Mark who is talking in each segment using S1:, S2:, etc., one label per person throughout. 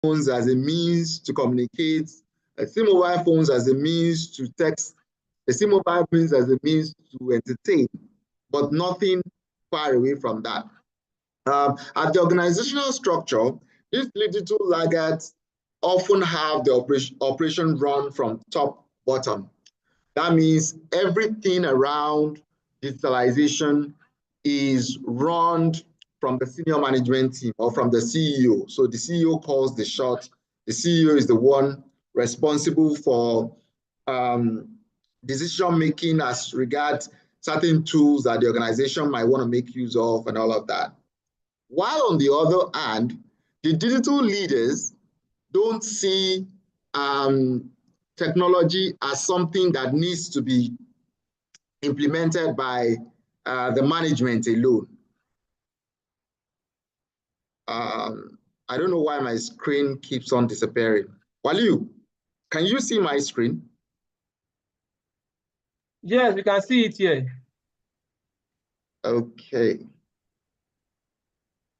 S1: phones as a means to communicate, see mobile phones as a means to text, see mobile phones as a means to entertain, but nothing far away from that. At the organizational structure, these digital laggards often have the operation run from top bottom. That means everything around digitalization is run from the senior management team or from the CEO. So the CEO calls the shot. The CEO is the one responsible for decision making as regards certain tools that the organization might want to make use of and all of that. While on the other hand, the digital leaders don't see technology as something that needs to be implemented by the management alone. I don't know why my screen keeps on disappearing. Waliu, can you see my screen?
S2: Yes, we can see it here.
S1: Okay.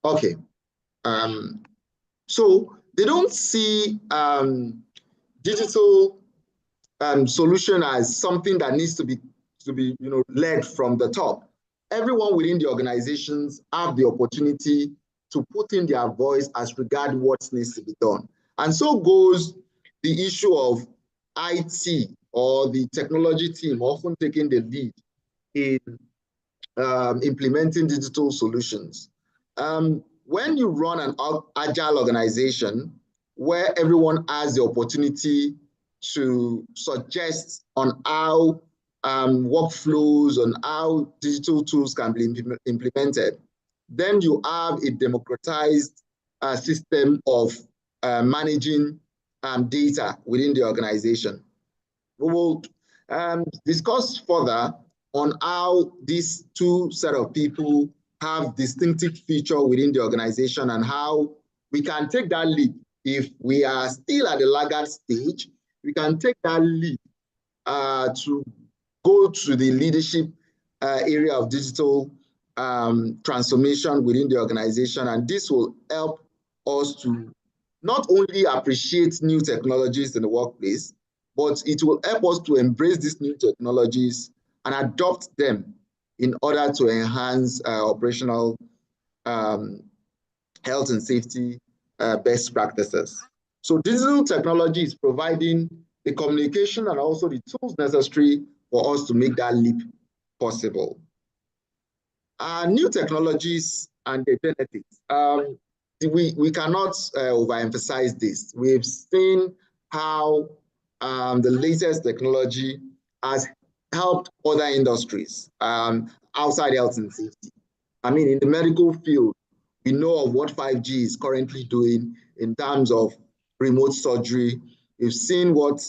S1: Okay. So they don't see digital solution as something that needs to be led from the top. Everyone within the organizations have the opportunity to put in their voice as regard what needs to be done. And so goes the issue of IT or the technology team often taking the lead in implementing digital solutions. When you run an agile organization where everyone has the opportunity to suggest on how workflows, on how digital tools can be implemented, then you have a democratized system of managing data within the organization. We will discuss further on how these two set of people have distinctive feature within the organization and how we can take that leap. If we are still at the laggard stage, we can take that leap to go to the leadership area of digital transformation within the organization. And this will help us to not only appreciate new technologies in the workplace, but it will help us to embrace these new technologies and adopt them in order to enhance operational health and safety best practices. So digital technology is providing the communication and also the tools necessary for us to make that leap possible. New technologies and the benefits. We cannot overemphasize this. We've seen how the latest technology has helped other industries outside health and safety. I mean, in the medical field, we know of what 5G is currently doing in terms of remote surgery. We've seen what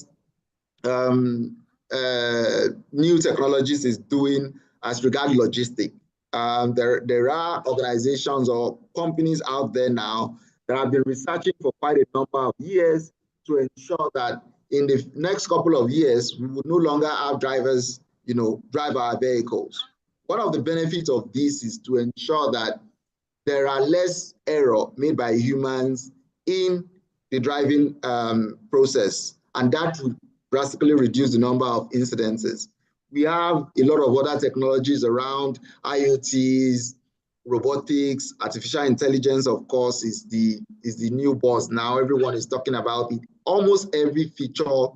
S1: new technologies is doing as regards logistics. There are organizations or companies out there now that have been researching for quite a number of years to ensure that in the next couple of years, we will no longer have drivers, drive our vehicles. One of the benefits of this is to ensure that there are less error made by humans in the driving process, and that will drastically reduce the number of incidences. We have a lot of other technologies around IoTs, robotics, artificial intelligence, of course, is the new buzz now. Everyone is talking about it. Almost every feature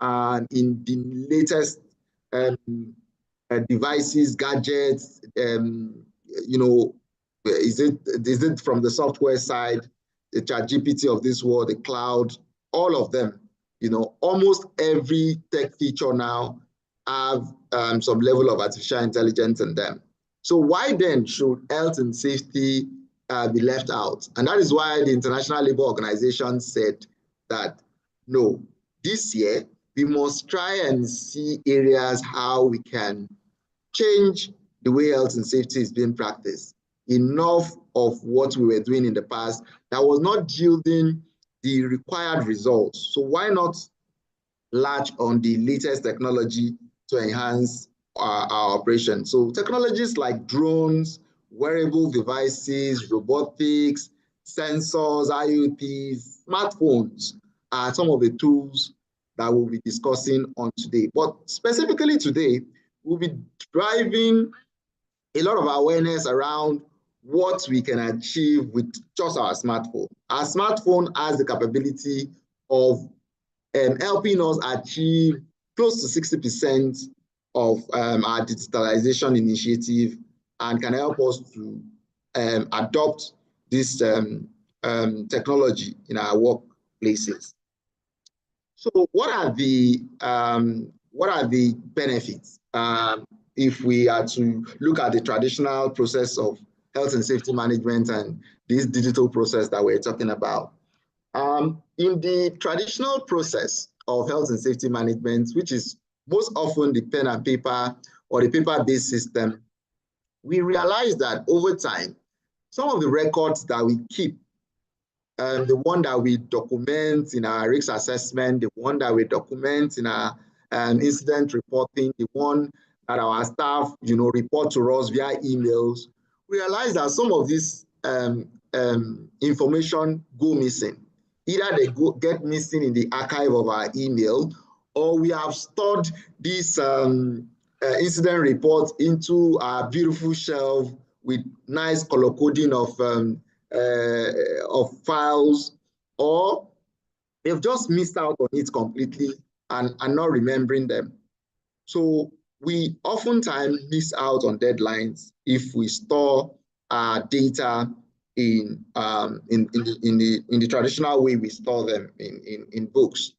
S1: in the latest devices, gadgets, is it from the software side, the ChatGPT of this world, the cloud, all of them, almost every tech feature now have some level of artificial intelligence in them. So why then should health and safety be left out? And that is why the International Labour Organization said that, no, this year, we must try and see areas how we can change the way health and safety is being practiced. Enough of what we were doing in the past that was not yielding the required results. So why not latch on the latest technology to enhance our operation? So technologies like drones, wearable devices, robotics, sensors, IoTs, smartphones are some of the tools that we'll be discussing on today. But specifically today, we'll be driving a lot of awareness around what we can achieve with just our smartphone. Our smartphone has the capability of helping us achieve close to 60% of our digitalization initiative and can help us to adopt this technology in our workplaces. So what are the benefits if we are to look at the traditional process of health and safety management and this digital process that we're talking about? In the traditional process of health and safety management, which is most often the pen and paper or the paper-based system, we realize that over time, some of the records that we keep, the one that we document in our risk assessment, the one that we document in our incident reporting, the one that our staff, report to us via emails, we realize that some of this information go missing. Either they get missing in the archive of our email, or we have stored this incident report into our beautiful shelf with nice color coding of files, or they've just missed out on it completely and are not remembering them. So we oftentimes miss out on deadlines if we store our data in the traditional way we store them in books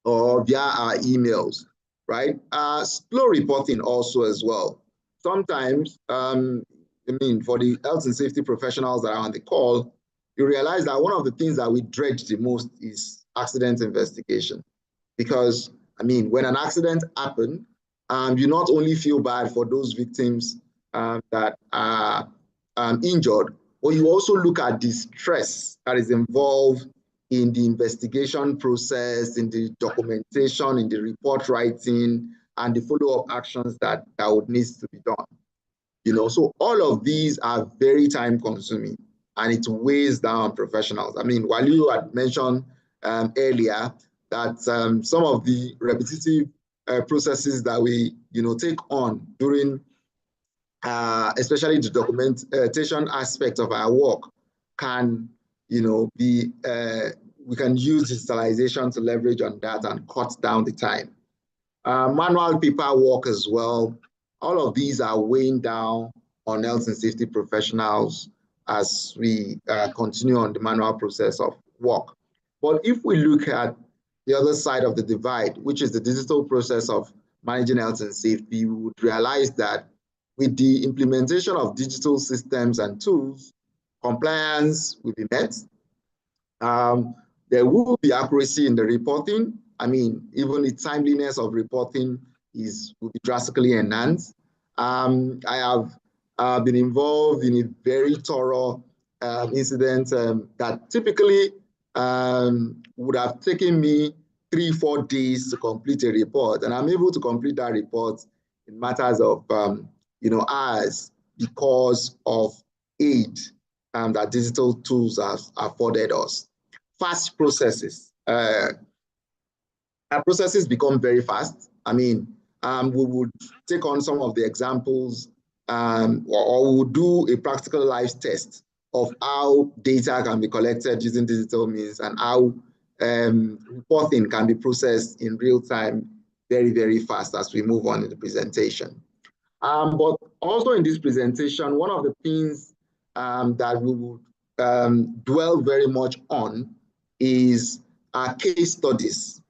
S1: or via our emails, right? Slow reporting also as well. Sometimes, for the health and safety professionals that are on the call, you realize that one of the things that we dread the most is accident investigation. Because, when an accident happens, you not only feel bad for those victims that are injured, but you also look at the stress that is involved in the investigation process, in the documentation, in the report writing, and the follow-up actions that would need to be done. So all of these are very time-consuming, and it weighs down professionals. While you had mentioned earlier that some of the repetitive processes that we, take on during, especially the documentation aspect of our work, can, be, we can use digitalization to leverage on that and cut down the time. Manual paperwork as well. All of these are weighing down on health and safety professionals as we continue on the manual process of work. But if we look at the other side of the divide, which is the digital process of managing health and safety, we would realize that with the implementation of digital systems and tools, compliance will be met. There will be accuracy in the reporting. Even the timeliness of reporting will be drastically enhanced. I have been involved in a very thorough incident that typically would have taken me 3-4 days to complete a report, and I'm able to complete that report in matters of hours because of aid that digital tools have afforded us. Fast processes. Our processes become very fast. We would take on some of the examples or we would do a practical live test of how data can be collected using digital means and how reporting can be processed in real time very, very fast as we move on in the presentation. But also in this presentation, one of the things that we would dwell very much on is our case studies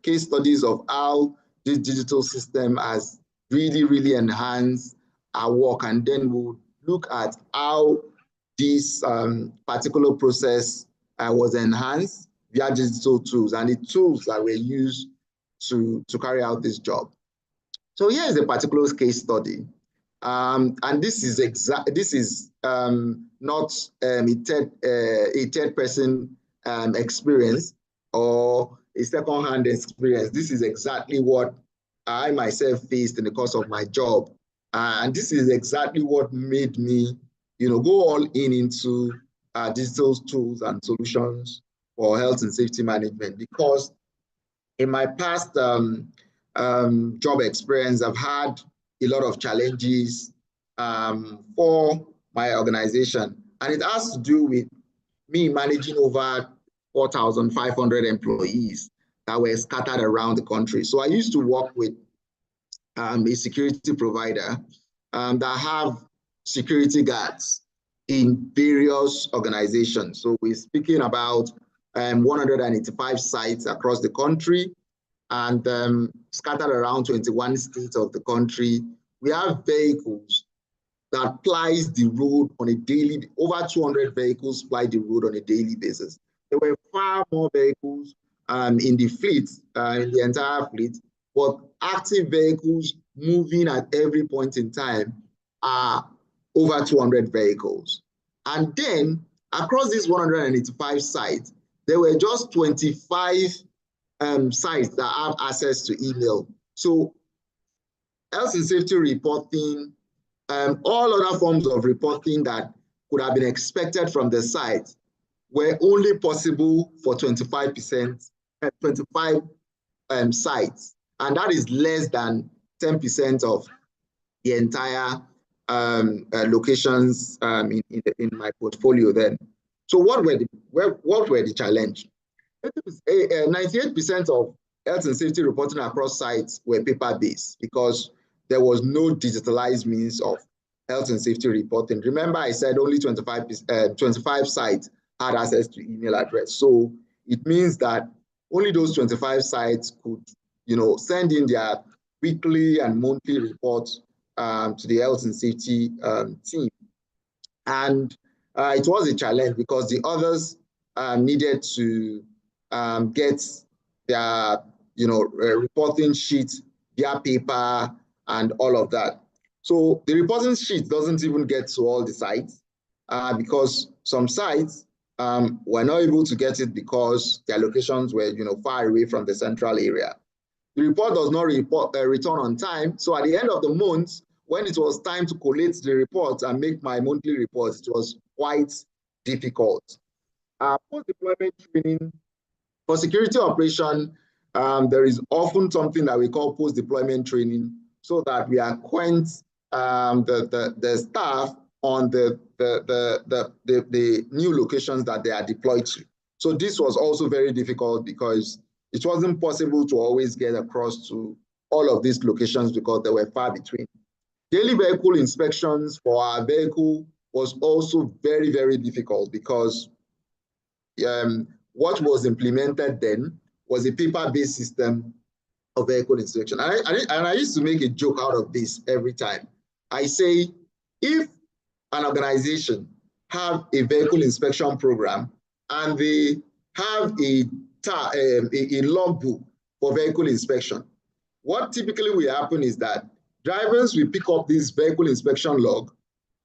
S1: of how this digital system has really, really enhanced our work. And then we'll look at how this particular process was enhanced via digital tools and the tools that were used to carry out this job. So here is a particular case study. And this is not a third person experience or a second-hand experience. This is exactly what I myself faced in the course of my job. And this is exactly what made me, go all into digital tools and solutions for health and safety management, because in my past job experience, I've had a lot of challenges for my organization. And it has to do with me managing over 4,500 employees that were scattered around the country. So I used to work with a security provider that have security guards in various organizations. So we're speaking about 185 sites across the country and scattered around 21 states of the country. We have vehicles that plies the road on a daily, over 200 vehicles ply the road on a daily basis. There were far more vehicles in the fleet, in the entire fleet, but active vehicles moving at every point in time are over 200 vehicles. And then across these 185 sites, there were just 25 sites that have access to email. So health and safety reporting, all other forms of reporting that could have been expected from the site were only possible for 25%, 25 sites. And that is less than 10% of the entire locations in my portfolio then. So what were the challenge? 98% of health and safety reporting across sites were paper-based because there was no digitalized means of health and safety reporting. Remember, I said only 25 sites had access to email address. So it means that only those 25 sites could, send in their weekly and monthly reports to the health and safety team. And it was a challenge because the others needed to get their, reporting sheet via paper and all of that. So the reporting sheet doesn't even get to all the sites because some sites were not able to get it because their locations were, far away from the central area. The report does not return on time. So at the end of the month, when it was time to collate the report and make my monthly reports, it was quite difficult. Post-deployment training for security operation, there is often something that we call post-deployment training, so that we acquaint the staff on the new locations that they are deployed to. So this was also very difficult because it wasn't possible to always get across to all of these locations because they were far between. Daily vehicle inspections for our vehicle was also very, very difficult because what was implemented then was a paper-based system of vehicle inspection. And I used to make a joke out of this every time. I say, if an organization have a vehicle inspection program and they have a logbook for vehicle inspection, what typically will happen is that drivers will pick up this vehicle inspection log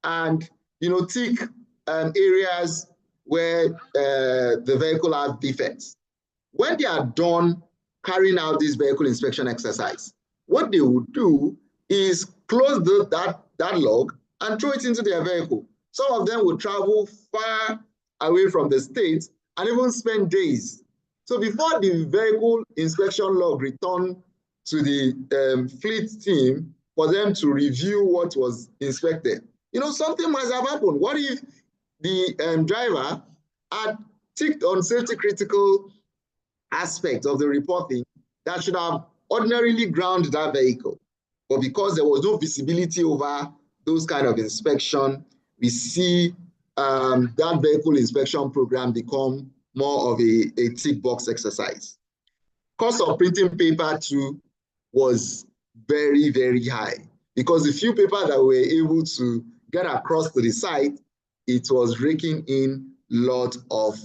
S1: and tick areas where the vehicle have defects. When they are done carrying out this vehicle inspection exercise, what they would do is close that log and throw it into their vehicle. Some of them will travel far away from the state and even spend days. So before the vehicle inspection log returned to the fleet team for them to review what was inspected, something must have happened. What if the driver had ticked on safety critical aspects of the reporting that should have ordinarily ground that vehicle? But because there was no visibility over those kind of inspection, we see that vehicle inspection program become more of a tick box exercise. Cost of printing paper too was very, very high because the few paper that we were able to get across to the site, it was raking in a lot of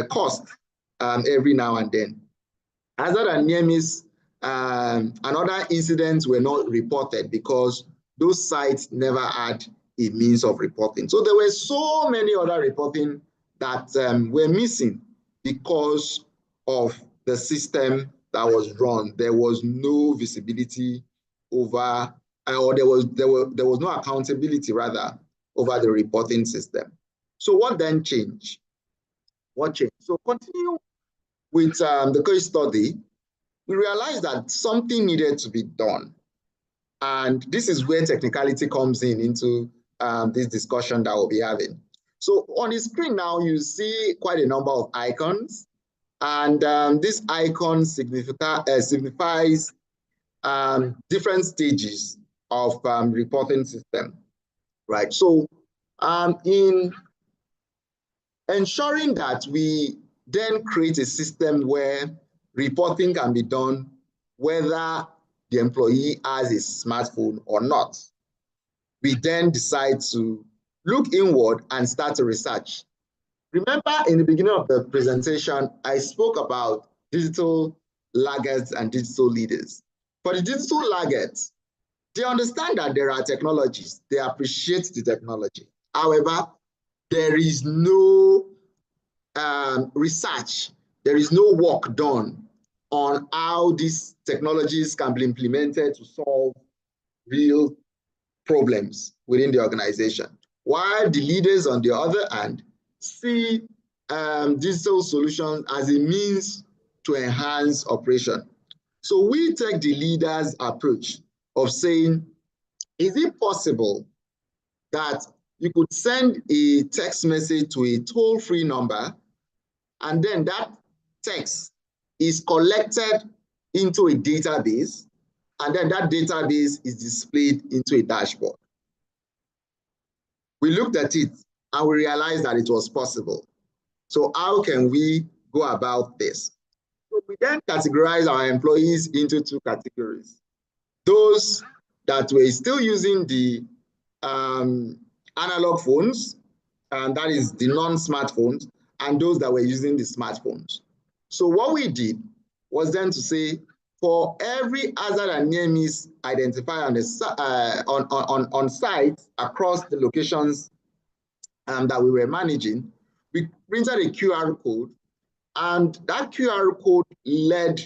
S1: cost every now and then. Other than near miss, and other incidents were not reported because those sites never had a means of reporting. So there were so many other reporting that were missing because of the system that was run. There was no visibility over, or there was no accountability rather over the reporting system. So what then changed? What changed? So continue with the case study. We realized that something needed to be done. And this is where technicality comes into this discussion that we'll be having. So on the screen now, you see quite a number of icons. And this icon signifies different stages of reporting system, right? So in ensuring that we then create a system where reporting can be done whether the employee has a smartphone or not, we then decide to look inward and start to research. Remember in the beginning of the presentation, I spoke about digital laggards and digital leaders. For the digital laggards, they understand that there are technologies, they appreciate the technology. However, there is no research, there is no work done on how these technologies can be implemented to solve real problems within the organization. While the leaders, on the other hand, see digital solutions as a means to enhance operation. So we take the leaders' approach of saying, is it possible that you could send a text message to a toll-free number, and then that text is collected into a database, and then that database is displayed into a dashboard? We looked at it and we realized that it was possible. So how can we go about this? So we then categorize our employees into two categories. Those that were still using the analog phones, and that is the non-smartphones, and those that were using the smartphones. So what we did was then to say, for every hazard and near miss identified on the on sites across the locations that we were managing, we printed a QR code, and that QR code led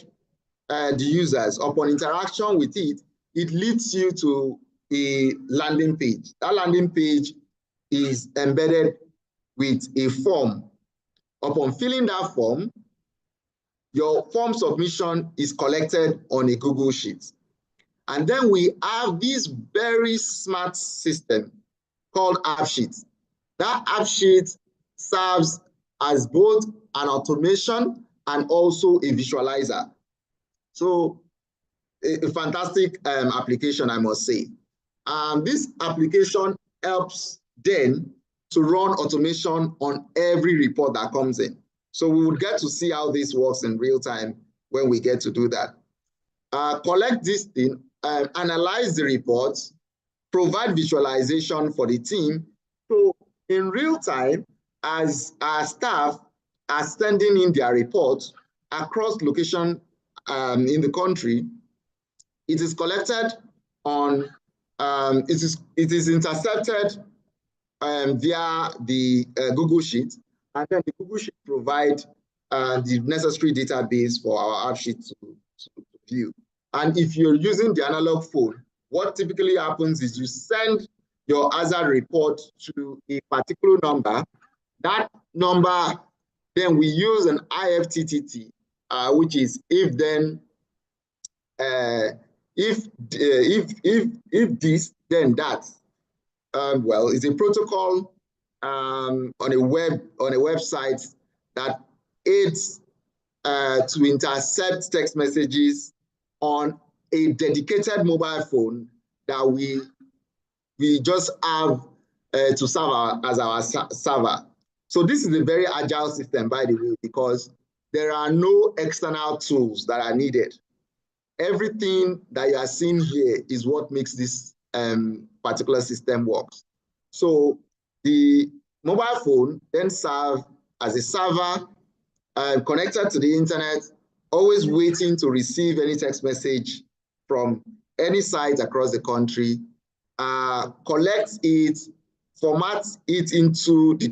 S1: the users, upon interaction with it, it leads you to a landing page. That landing page is embedded with a form. Upon filling that form, your form submission is collected on a Google Sheet. And then we have this very smart system called AppSheet. That AppSheet serves as both an automation and also a visualizer. So a fantastic application, I must say. This application helps then to run automation on every report that comes in. So we would get to see how this works in real time when we get to do that. Collect this thing, analyze the reports, provide visualization for the team. So in real time, as our staff are sending in their reports across location in the country, it is collected on, it is intercepted via the Google Sheet, and then the Google Sheet provide the necessary database for our AppSheet to view. And if you're using the analog phone, what typically happens is you send your hazard report to a particular number. That number, then we use an IFTTT, which is if then, if this, then that. Well, it's a protocol on a website that aids to intercept text messages on a dedicated mobile phone that we just have to serve as our server. So this is a very agile system, by the way, because there are no external tools that are needed. Everything that you are seeing here is what makes this particular system work. So the mobile phone then serves as a server connected to the internet, always waiting to receive any text message from any site across the country, collects it, formats it into the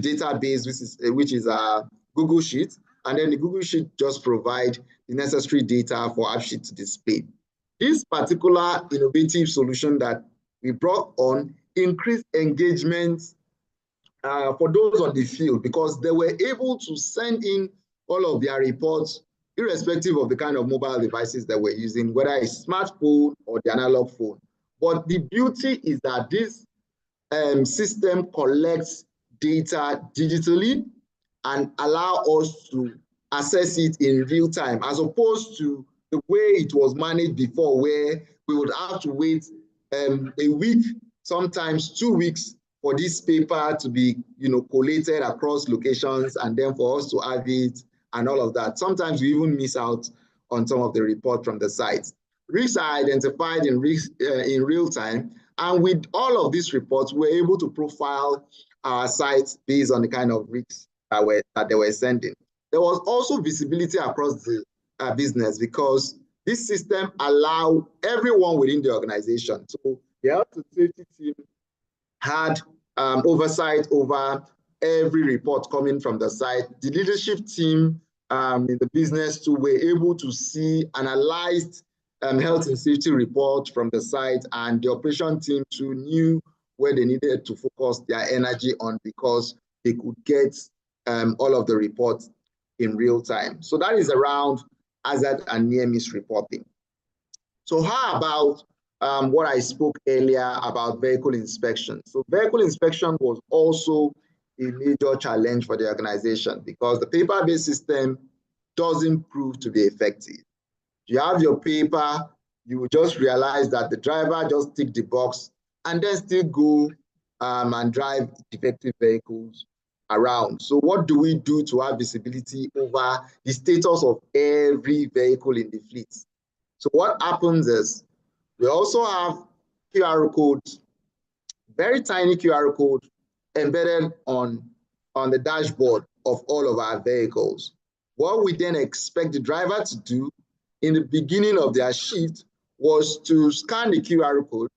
S1: database, which is a Google Sheet, and then the Google Sheet just provide the necessary data for AppSheet to display. This particular innovative solution that we brought on increased engagement for those on the field, because they were able to send in all of their reports, irrespective of the kind of mobile devices that we're using, whether it's smartphone or the analog phone. But the beauty is that this system collects data digitally and allow us to access it in real time, as opposed to the way it was managed before, where we would have to wait a week, sometimes 2 weeks, for this paper to be, collated across locations, and then for us to have it and all of that. Sometimes we even miss out on some of the report from the sites. Risks are identified in real time, and with all of these reports, we're able to profile our sites based on the kind of risks that they were sending. There was also visibility across the business, because this system allowed everyone within the organization. So the health and safety team had oversight over every report coming from the site. The leadership team in the business too were able to see analyzed health and safety reports from the site, and the operation team too knew where they needed to focus their energy on, because they could get all of the reports in real time. So that is around hazard and near miss reporting. So how about what I spoke earlier about vehicle inspection? So vehicle inspection was also a major challenge for the organization, because the paper-based system doesn't prove to be effective. You have your paper, you will just realize that the driver just ticked the box and then still go and drive defective vehicles around. So what do we do to have visibility over the status of every vehicle in the fleet? So what happens is, we also have QR codes, very tiny QR code embedded on the dashboard of all of our vehicles. What we then expect the driver to do in the beginning of their shift was to scan the QR code.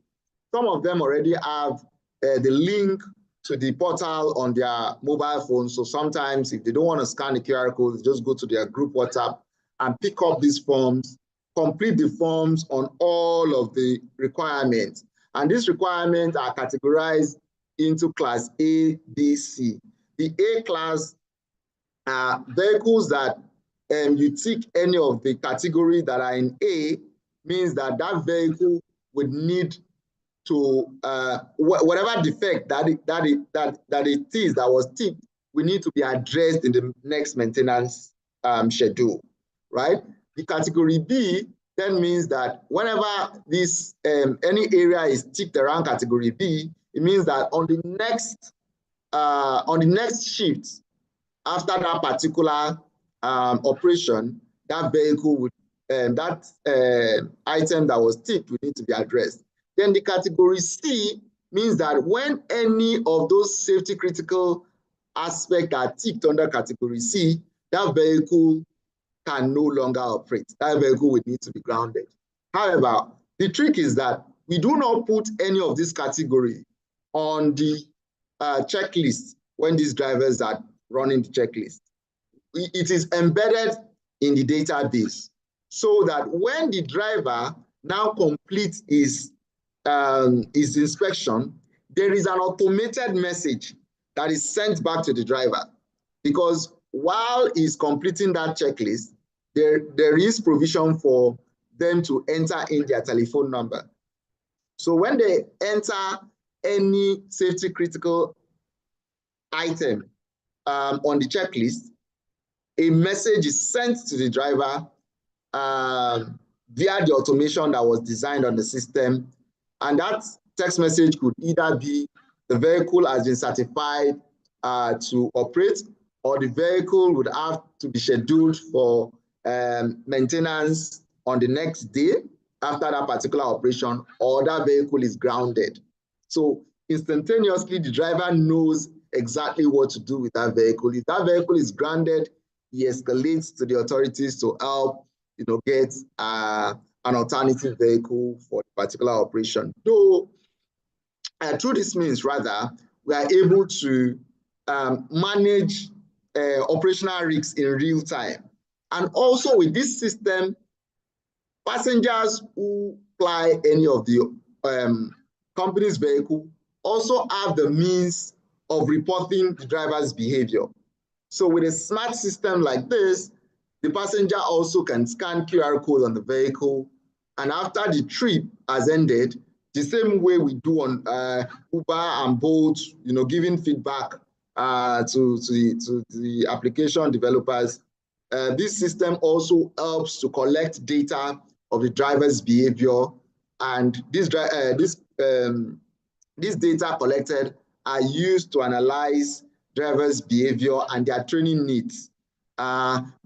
S1: Some of them already have the link to the portal on their mobile phone. So sometimes if they don't want to scan the QR code, they just go to their group WhatsApp and pick up these forms, complete the forms on all of the requirements. And these requirements are categorized into class A, B, C. The A class are vehicles that you tick any of the category that are in A, means that that vehicle would need to, whatever defect that it is that was ticked, we need to be addressed in the next maintenance schedule, right? The category B then means that whenever this any area is ticked around category B, it means that on the next shift after that particular operation, that vehicle would item that was ticked would need to be addressed. Then the category C means that when any of those safety critical aspects are ticked under category C, that vehicle can no longer operate. That vehicle would need to be grounded. However, the trick is that we do not put any of this category on the checklist when these drivers are running the checklist. It is embedded in the database, so that when the driver now completes his inspection, there is an automated message that is sent back to the driver, because while he's completing that checklist, there is provision for them to enter in their telephone number. So when they enter any safety critical item on the checklist, a message is sent to the driver via the automation that was designed on the system. And that text message could either be the vehicle has been certified to operate, or the vehicle would have to be scheduled for maintenance on the next day after that particular operation, or that vehicle is grounded. So instantaneously, the driver knows exactly what to do with that vehicle. If that vehicle is grounded, he escalates to the authorities to help, get an alternative vehicle for the particular operation. Though through this means, rather, we are able to manage operational risks in real time. And also with this system, passengers who fly any of the company's vehicle also have the means of reporting the driver's behavior. So with a smart system like this, the passenger also can scan QR code on the vehicle, and after the trip has ended, the same way we do on Uber and Bolt, giving feedback to the application developers. This system also helps to collect data of the driver's behavior, and this data collected are used to analyze drivers' behavior and their training needs.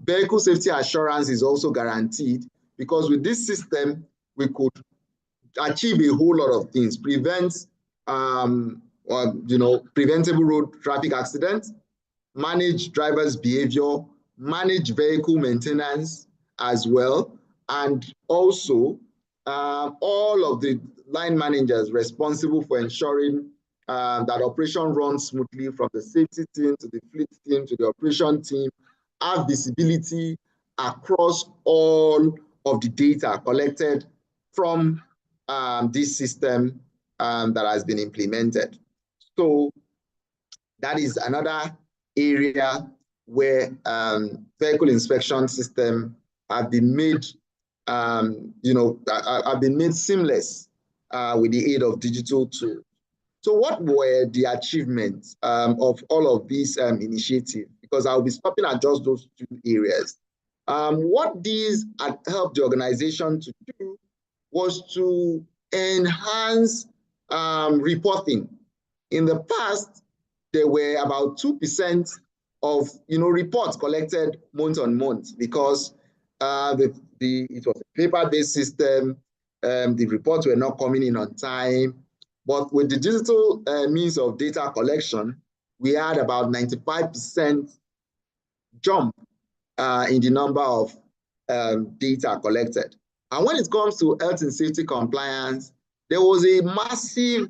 S1: Vehicle safety assurance is also guaranteed because with this system, we could achieve a whole lot of things: prevent, preventable road traffic accidents, manage drivers' behavior, manage vehicle maintenance as well, and also all of the line managers responsible for ensuring that operation runs smoothly, from the safety team to the fleet team to the operation team, have visibility across all of the data collected from this system that has been implemented. So that is another area where vehicle inspection system have been made, have been made seamless with the aid of digital tools. So what were the achievements of all of these initiatives? Because I'll be stopping at just those two areas. What these had helped the organization to do was to enhance reporting. In the past, there were about 2% of reports collected month on month because it was a paper-based system. The reports were not coming in on time. But with the digital means of data collection, we had about 95% jump in the number of data collected. And when it comes to health and safety compliance, there was a massive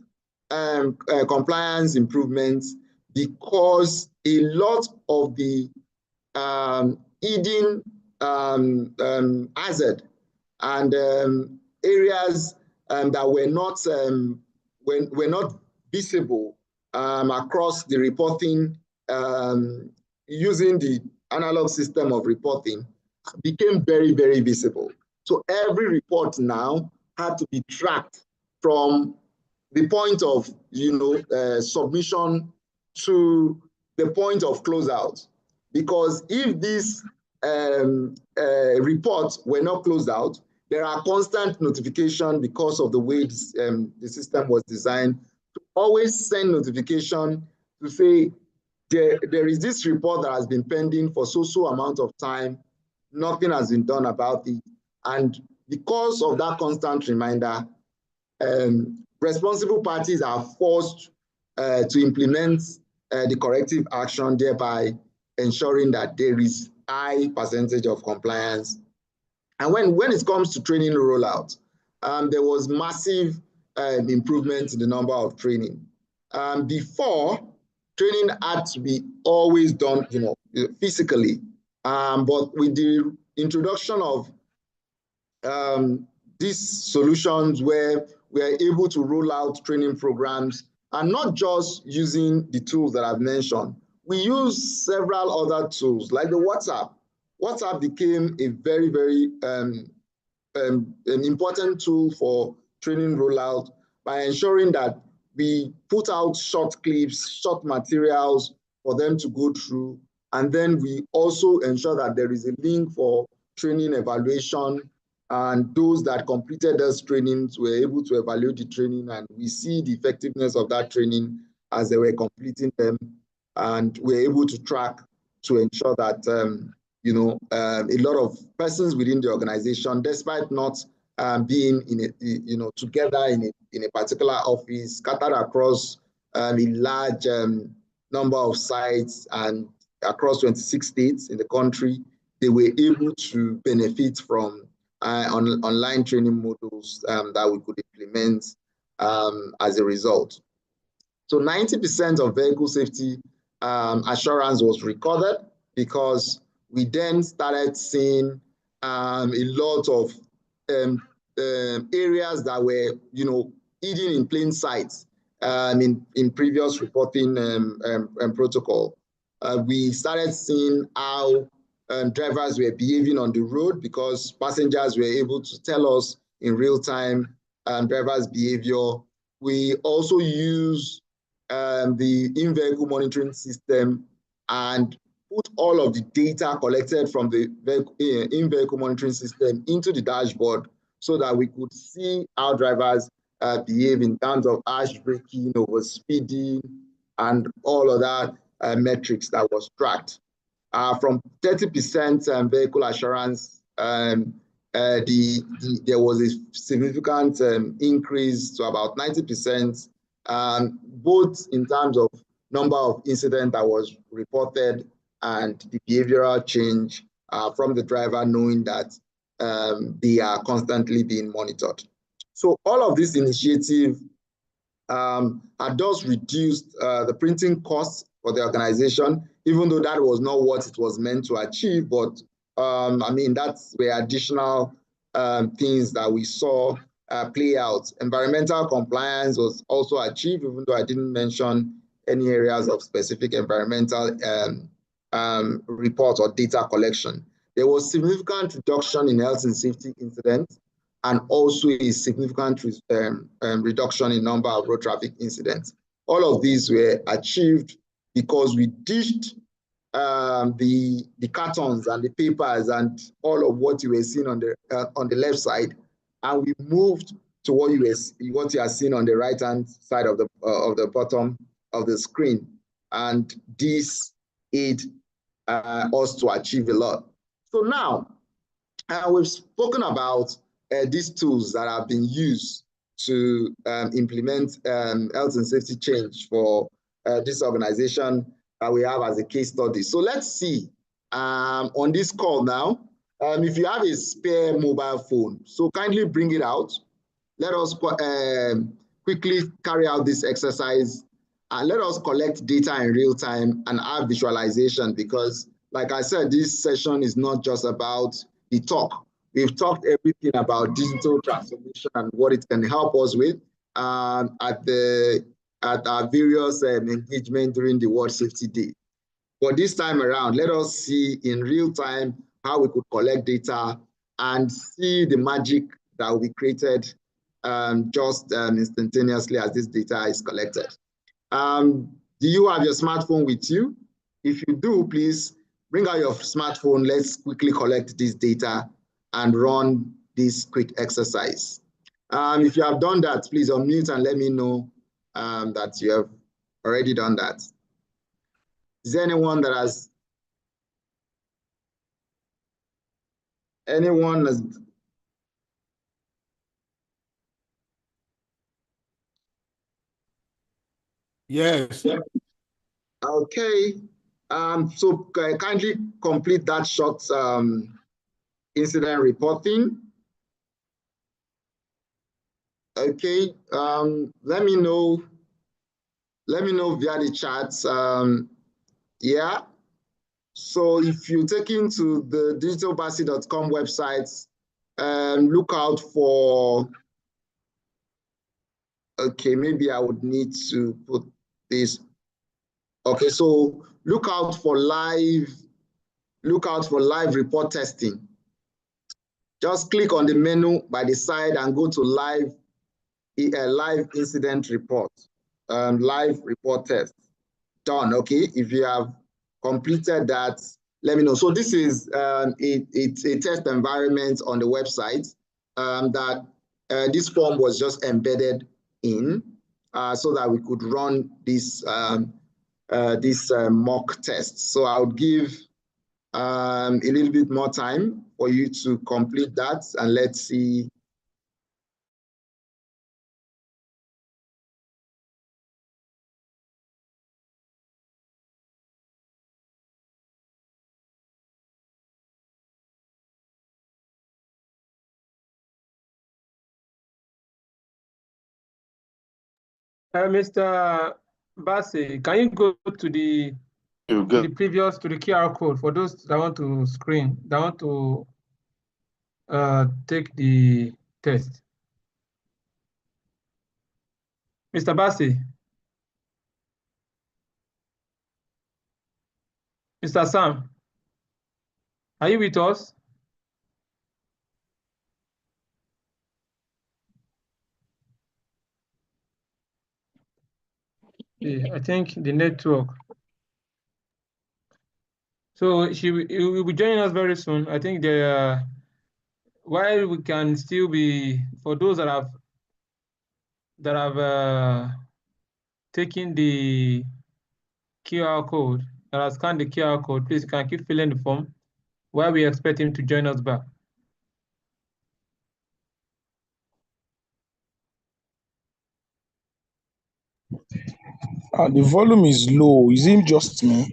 S1: compliance improvement because a lot of the hidden hazard and areas that were not visible across the reporting using the analog system of reporting became very, very visible. So every report now had to be tracked from the point of submission to the point of closeout, because if these reports were not closed out, there are constant notifications because of the way the system was designed to always send notification to say there is this report that has been pending for so amount of time, nothing has been done about it. And because of that constant reminder, responsible parties are forced to implement the corrective action, thereby ensuring that there is high percentage of compliance. And when it comes to training rollout, there was massive improvement in the number of training. Before, training had to be always done, physically. But with the introduction of these solutions where we are able to roll out training programs, and not just using the tools that I've mentioned, we use several other tools like the WhatsApp. WhatsApp became a very, very an important tool for training rollout by ensuring that we put out short clips, short materials for them to go through. And then we also ensure that there is a link for training evaluation, and those that completed those trainings were able to evaluate the training, and we see the effectiveness of that training as they were completing them. And we're able to track to ensure that a lot of persons within the organization, despite not being together in a particular office, scattered across a large number of sites and across 26 states in the country, they were able to benefit from online training modules that we could implement as a result. So 90% of vehicle safety assurance was recorded, because we then started seeing a lot of areas that were, hidden in plain sight in previous reporting protocol. We started seeing how drivers were behaving on the road because passengers were able to tell us in real time drivers' behavior. We also use the in-vehicle monitoring system and put all of the data collected from the in-vehicle monitoring system into the dashboard so that we could see how drivers behave in terms of harsh braking, over speeding, and all of that metrics that was tracked. From 30% vehicle assurance, there was a significant increase to about 90%, both in terms of number of incidents that was reported and the behavioral change from the driver knowing that they are constantly being monitored. So all of this initiative does reduce the printing costs for the organization, even though that was not what it was meant to achieve. But I mean, that's where additional things that we saw play out. Environmental compliance was also achieved, even though I didn't mention any areas of specific environmental report or data collection. There was significant reduction in health and safety incidents, and also a significant reduction in number of road traffic incidents. All of these were achieved because we ditched the cartons and the papers and all of what you were seeing on the left side, and we moved to what you are seeing on the right-hand side of the bottom of the screen, and this aid us to achieve a lot. So now we've spoken about these tools that have been used to implement health and safety change for this organization that we have as a case study. So let's see on this call now, if you have a spare mobile phone, so kindly bring it out. Let us quickly carry out this exercise and let us collect data in real time and have visualization, because like I said, this session is not just about the talk. We've talked everything about digital transformation and what it can help us with at our various engagement during the World Safety Day. But this time around, let us see in real time how we could collect data and see the magic that will be created just instantaneously as this data is collected. Do you have your smartphone with you? If you do, please bring out your smartphone. Let's quickly collect this data and run this quick exercise. If you have done that, please unmute and let me know that you have already done that. Is there anyone that has,
S3: Yes.
S1: Okay. So kindly complete that short incident reporting. Okay. Let me know via the chat. Yeah. So if you take into the digitalbassey.com website, look out for, okay, maybe I would need to put this. Okay, so look out for live report testing. Just click on the menu by the side and go to live incident report, live report test. Done. Okay, if you have completed that, let me know. So this is it's a test environment on the website that this form was just embedded in so that we could run this mock test. So I would give a little bit more time for you to complete that, and let's see.
S2: Mr. Bassey, can you go to the QR code for those that want to take the test? Mr. Bassey. Mr. Sam, are you with us? Yeah, I think the network. So he will be joining us very soon. I think while we can still be, for those that have taken the QR code, that have scanned the QR code, please you can keep filling the form while we expect him to join us back.
S4: The volume is low. Is it just me?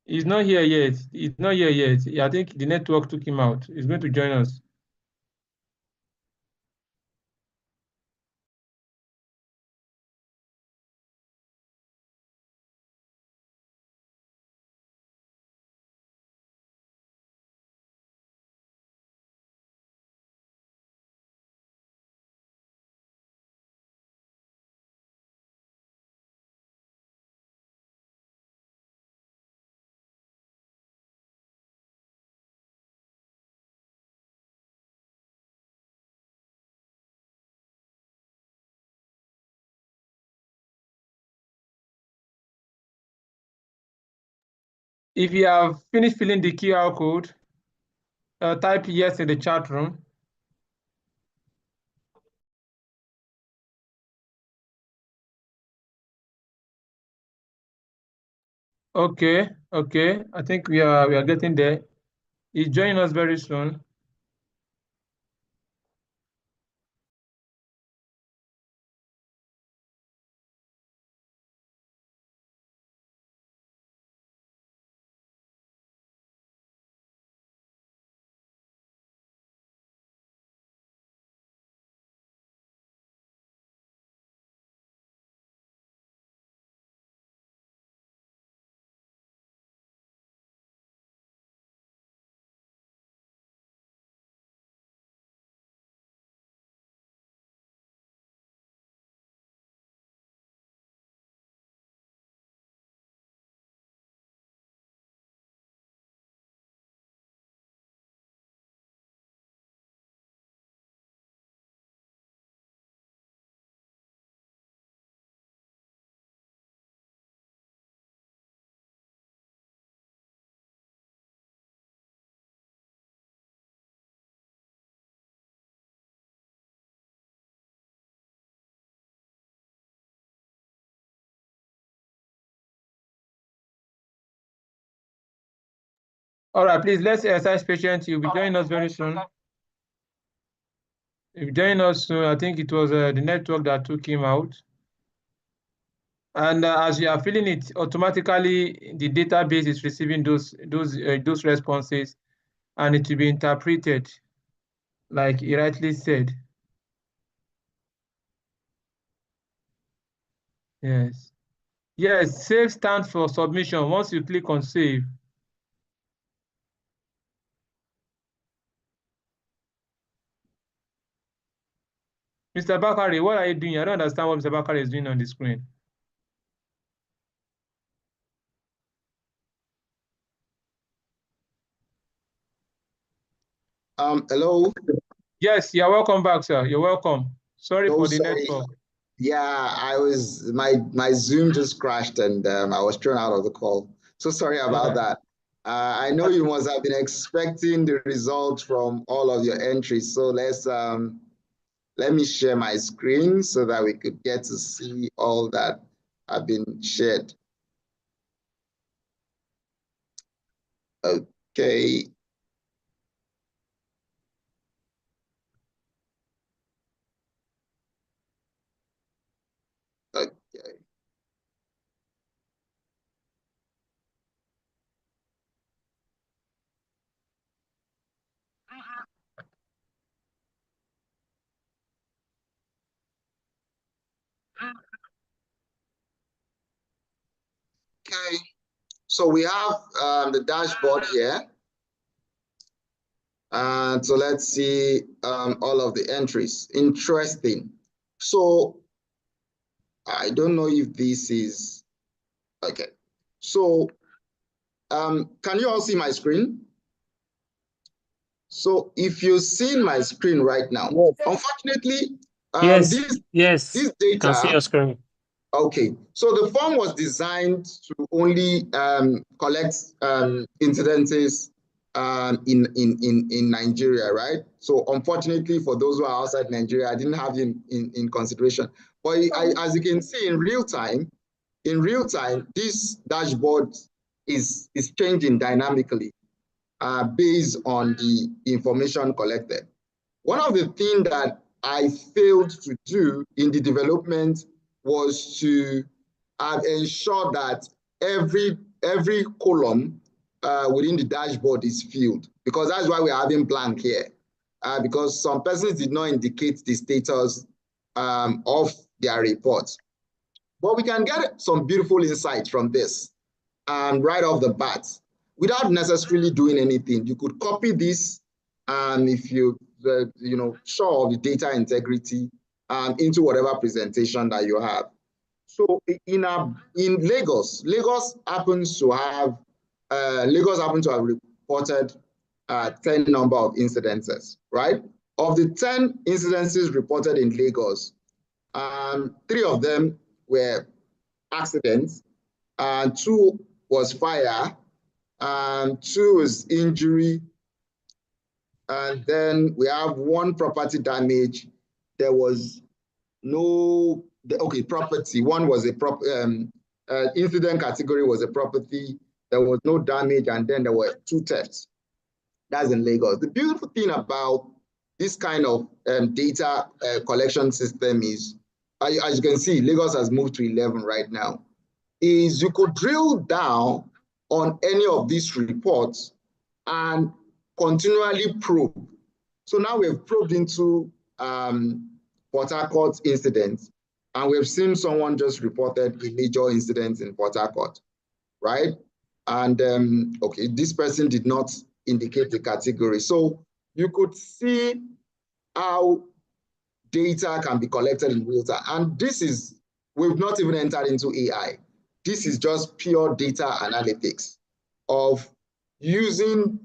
S2: He's not here yet. He's not here yet. I think the network took him out. He's going to join us. If you have finished filling the QR code, type yes in the chat room. Okay, okay. I think we are getting there. He's joining us very soon. All right, please, let's exercise patience. You'll be joining us very soon. You'll be joining us soon. I think it was the network that took him out. And as you are filling it, automatically the database is receiving those responses, and it will be interpreted, like he rightly said. Yes. Yes, save stands for submission. Once you click on save, Mr. Bakari, what are you doing? I don't understand what Mr. Bakari is doing on the screen.
S1: Hello.
S2: Yes, you're welcome back, sir. You're welcome. Sorry for the
S1: Sorry.
S2: network.
S1: Yeah, my Zoom just crashed and I was thrown out of the call. So sorry about that. I know you must have been expecting the results from all of your entries. So let me share my screen so that we could get to see all that have been shared. Okay. Okay. Okay. So we have the dashboard here. And so let's see all of the entries. Interesting. So I don't know if this is, okay. So can you all see my screen? So if you've seen my screen right now, unfortunately,
S5: Yes,
S1: this data,
S5: can see your screen.
S1: Okay, so the form was designed to only collect incidences in Nigeria, right? So unfortunately for those who are outside Nigeria, I didn't have in consideration. But as you can see in real time, this dashboard is changing dynamically based on the information collected. One of the things that I failed to do in the development was to ensure that every column within the dashboard is filled, because that's why we're having blank here, because some persons did not indicate the status of their reports. But we can get some beautiful insights from this right off the bat without necessarily doing anything. You could copy this if you sure of the data integrity into whatever presentation that you have. So in Lagos happens to have reported 10 number of incidences, right? Of the 10 incidences reported in Lagos, 3 of them were accidents, and 2 was fire, and 2 is injury, and then we have 1 property damage. There was no, okay, property. 1 was a incident category was a property. There was no damage, and then there were 2 thefts. That's in Lagos. The beautiful thing about this kind of data collection system is, as you can see, Lagos has moved to 11 right now, is you could drill down on any of these reports and continually probe. So now we've probed into Port Harcourt incident, and we've seen someone just reported a major incident in Port Harcourt, right? And okay, this person did not indicate the category. So you could see how data can be collected in real time. And this is, we've not even entered into AI. This is just pure data analytics of using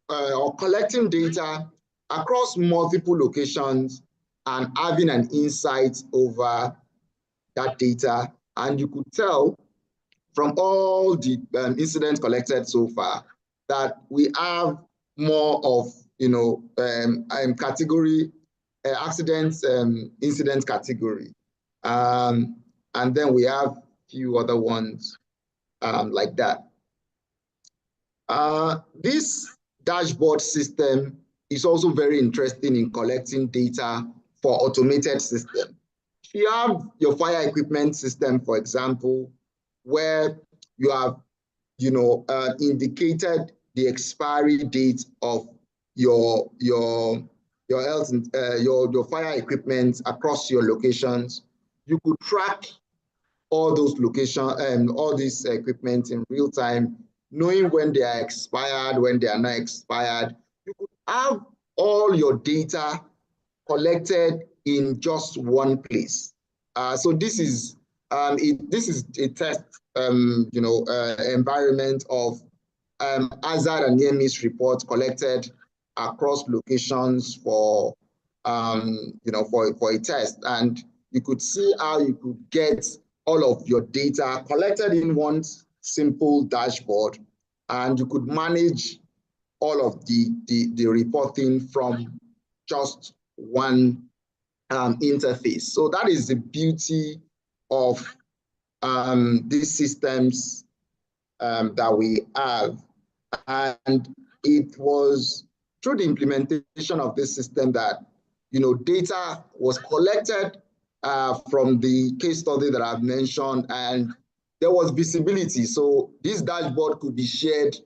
S1: or collecting data across multiple locations and having an insight over that data. And you could tell from all the incidents collected so far that we have more of, category accidents, incident category. And then we have a few other ones like that. This dashboard system is also very interesting in collecting data for automated system. If you have your fire equipment system, for example, where you have, indicated the expiry date of your health, your fire equipment across your locations, you could track all those locations and all this equipment in real time, knowing when they are expired, when they are not expired. You could have all your data collected in just one place. So this is a test environment of hazard and near miss reports collected across locations for for a test, and you could see how you could get all of your data collected in one simple dashboard, and you could manage all of the reporting from just one interface. So that is the beauty of these systems that we have. And it was through the implementation of this system that, data was collected from the case study that I've mentioned, and there was visibility. So this dashboard could be shared,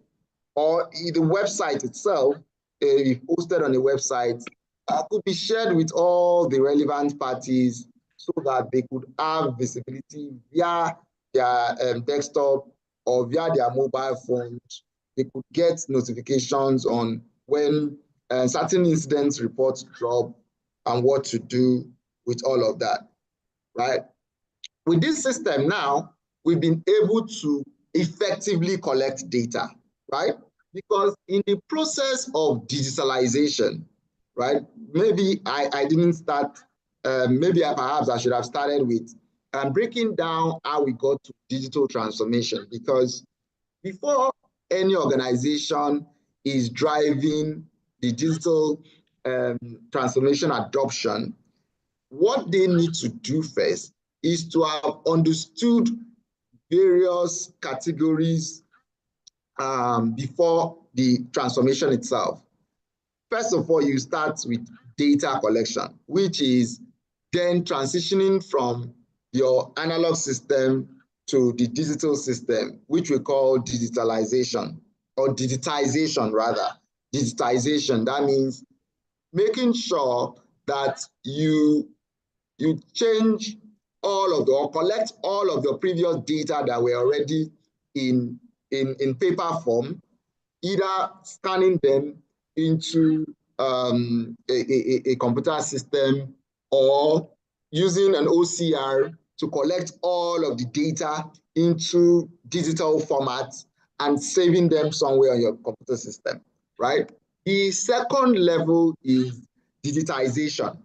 S1: or the website itself, if posted on a website, could be shared with all the relevant parties so that they could have visibility via their desktop or via their mobile phones. They could get notifications on when certain incidents reports drop and what to do with all of that, right? With this system now, we've been able to effectively collect data, right? Because in the process of digitalization, right, maybe I didn't start, maybe perhaps I should have started with breaking down how we got to digital transformation, because before any organization is driving the digital transformation adoption, what they need to do first is to have understood various categories before the transformation itself. First of all, you start with data collection, which is then transitioning from your analog system to the digital system, which we call digitalization, or digitization rather. Digitization, that means making sure that you change all of the, or collect all of your previous data that were already in paper form, either scanning them into a computer system or using an OCR to collect all of the data into digital formats and saving them somewhere on your computer system, right? The second level is digitization,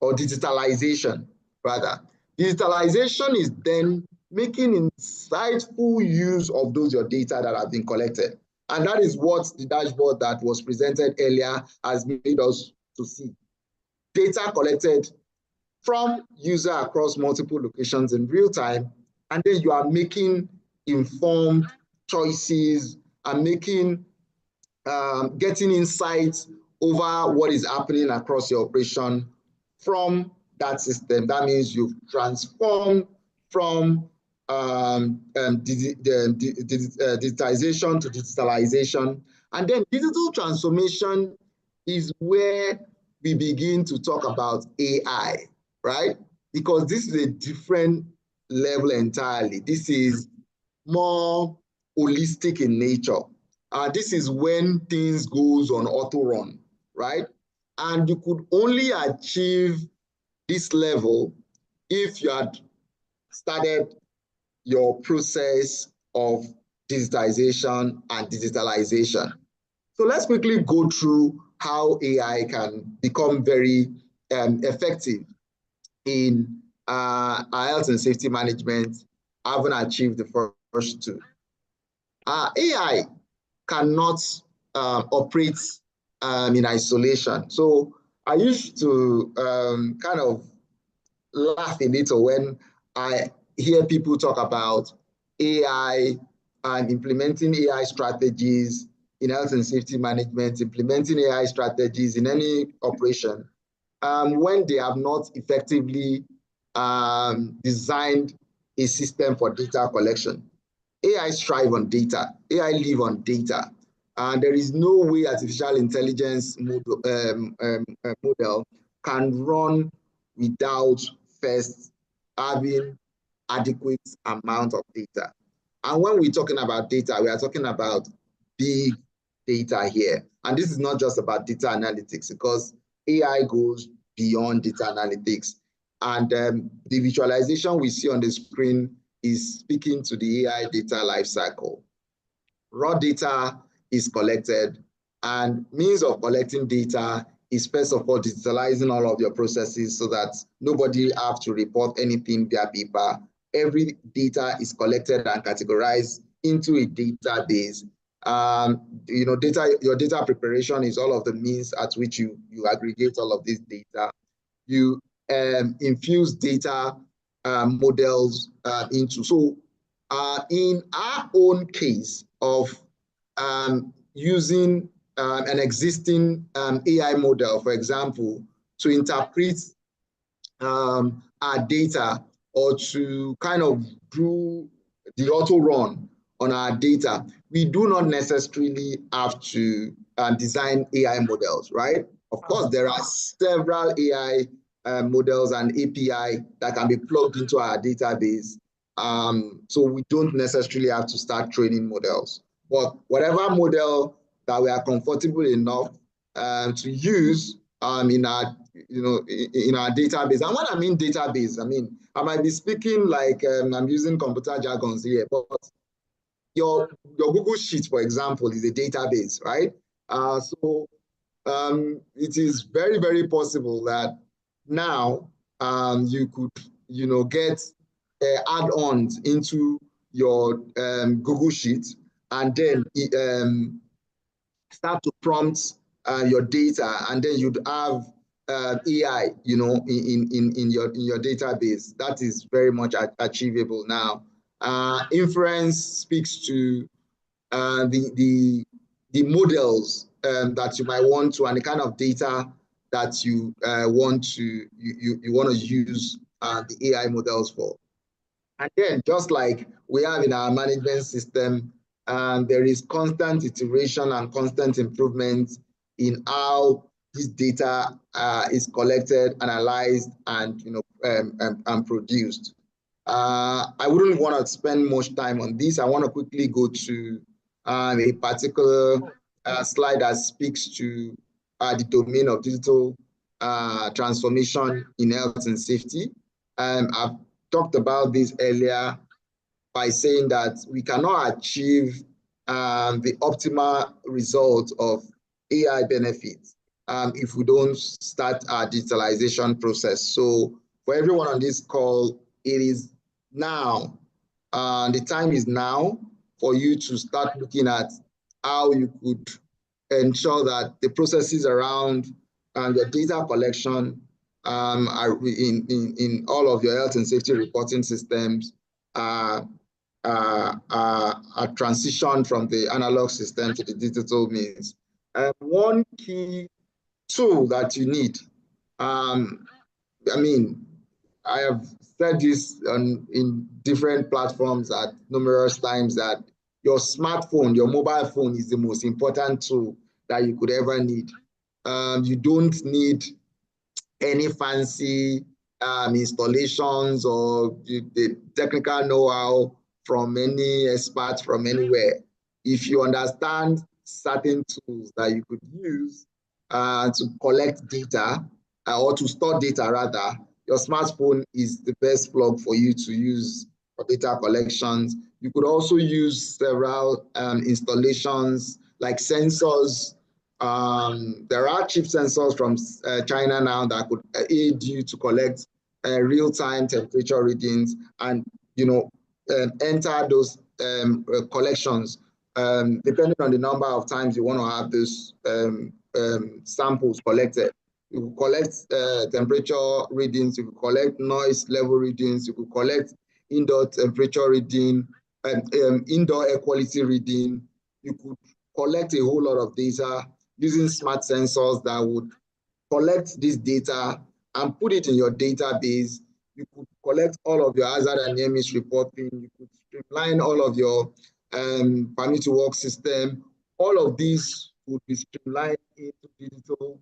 S1: or digitalization rather. Digitalization is then making insightful use of those your data that have been collected. And that is what the dashboard that was presented earlier has made us to see. Data collected from user across multiple locations in real time, and then you are making informed choices and making, getting insights over what is happening across your operation from that system. That means you've transformed from digitization to digitalization. And then digital transformation is where we begin to talk about AI, right? Because this is a different level entirely. This is more holistic in nature. This is when things goes on auto run, right? And you could only achieve this level if you had started your process of digitization and digitalization. So let's quickly go through how AI can become very effective in our health and safety management, having achieved the first two. AI cannot operate in isolation. So I used to kind of laugh a little when I hear people talk about AI and implementing AI strategies in health and safety management, implementing AI strategies in any operation, when they have not effectively designed a system for data collection. AI strive on data, AI live on data. And there is no way artificial intelligence model can run without first having adequate amount of data. And when we're talking about data, we are talking about big data here. And this is not just about data analytics, because AI goes beyond data analytics. And the visualization we see on the screen is speaking to the AI data lifecycle. Raw data is collected, and means of collecting data is first of all digitalizing all of your processes so that nobody have to report anything via paper. Every data is collected and categorized into a database. Your data preparation is all of the means at which you aggregate all of this data. You infuse data models into. So in our own case of using an existing AI model, for example, to interpret our data, or to kind of do the auto run on our data, we do not necessarily have to design AI models, right? Of course, there are several AI models and API that can be plugged into our database. So we don't necessarily have to start training models. But whatever model that we are comfortable enough to use in our database. And when I mean database, I mean I might be speaking like I'm using computer jargons here, but your Google Sheet, for example, is a database, right? So it is very, very possible that now you could, get add-ons into your Google Sheet, and then start to prompt your data, and then you'd have AI, in your database. That is very much achievable now. Inference speaks to the models that you might want to, and the kind of data that you want to use the AI models for. And then, just like we have in our management system, there is constant iteration and constant improvement in how this data is collected, analyzed, and and produced. I wouldn't want to spend much time on this. I want to quickly go to a particular slide that speaks to the domain of digital transformation in health and safety. I've talked about this earlier by saying that we cannot achieve the optimal result of AI benefits if we don't start our digitalization process. So for everyone on this call, it is now, the time is now for you to start looking at how you could ensure that the processes around your data collection are in all of your health and safety reporting systems are transitioned from the analog system to the digital means. One key tool that you need, I have said this in different platforms at numerous times, that your smartphone, your mobile phone, is the most important tool that you could ever need. You don't need any fancy installations or the technical know-how from any expert from anywhere. If you understand certain tools that you could use to collect data or to store data rather, your smartphone is the best plug for you to use for data collections. You could also use several installations like sensors. There are cheap sensors from China now that could aid you to collect real-time temperature readings and enter those collections depending on the number of times you want to have those samples collected. You could collect temperature readings, you could collect noise level readings, you could collect indoor temperature reading, indoor air quality reading. You could collect a whole lot of data using smart sensors that would collect this data and put it in your database. You could collect all of your hazard and near miss reporting. You could streamline all of your permit to work system. All of these would be streamlined into digital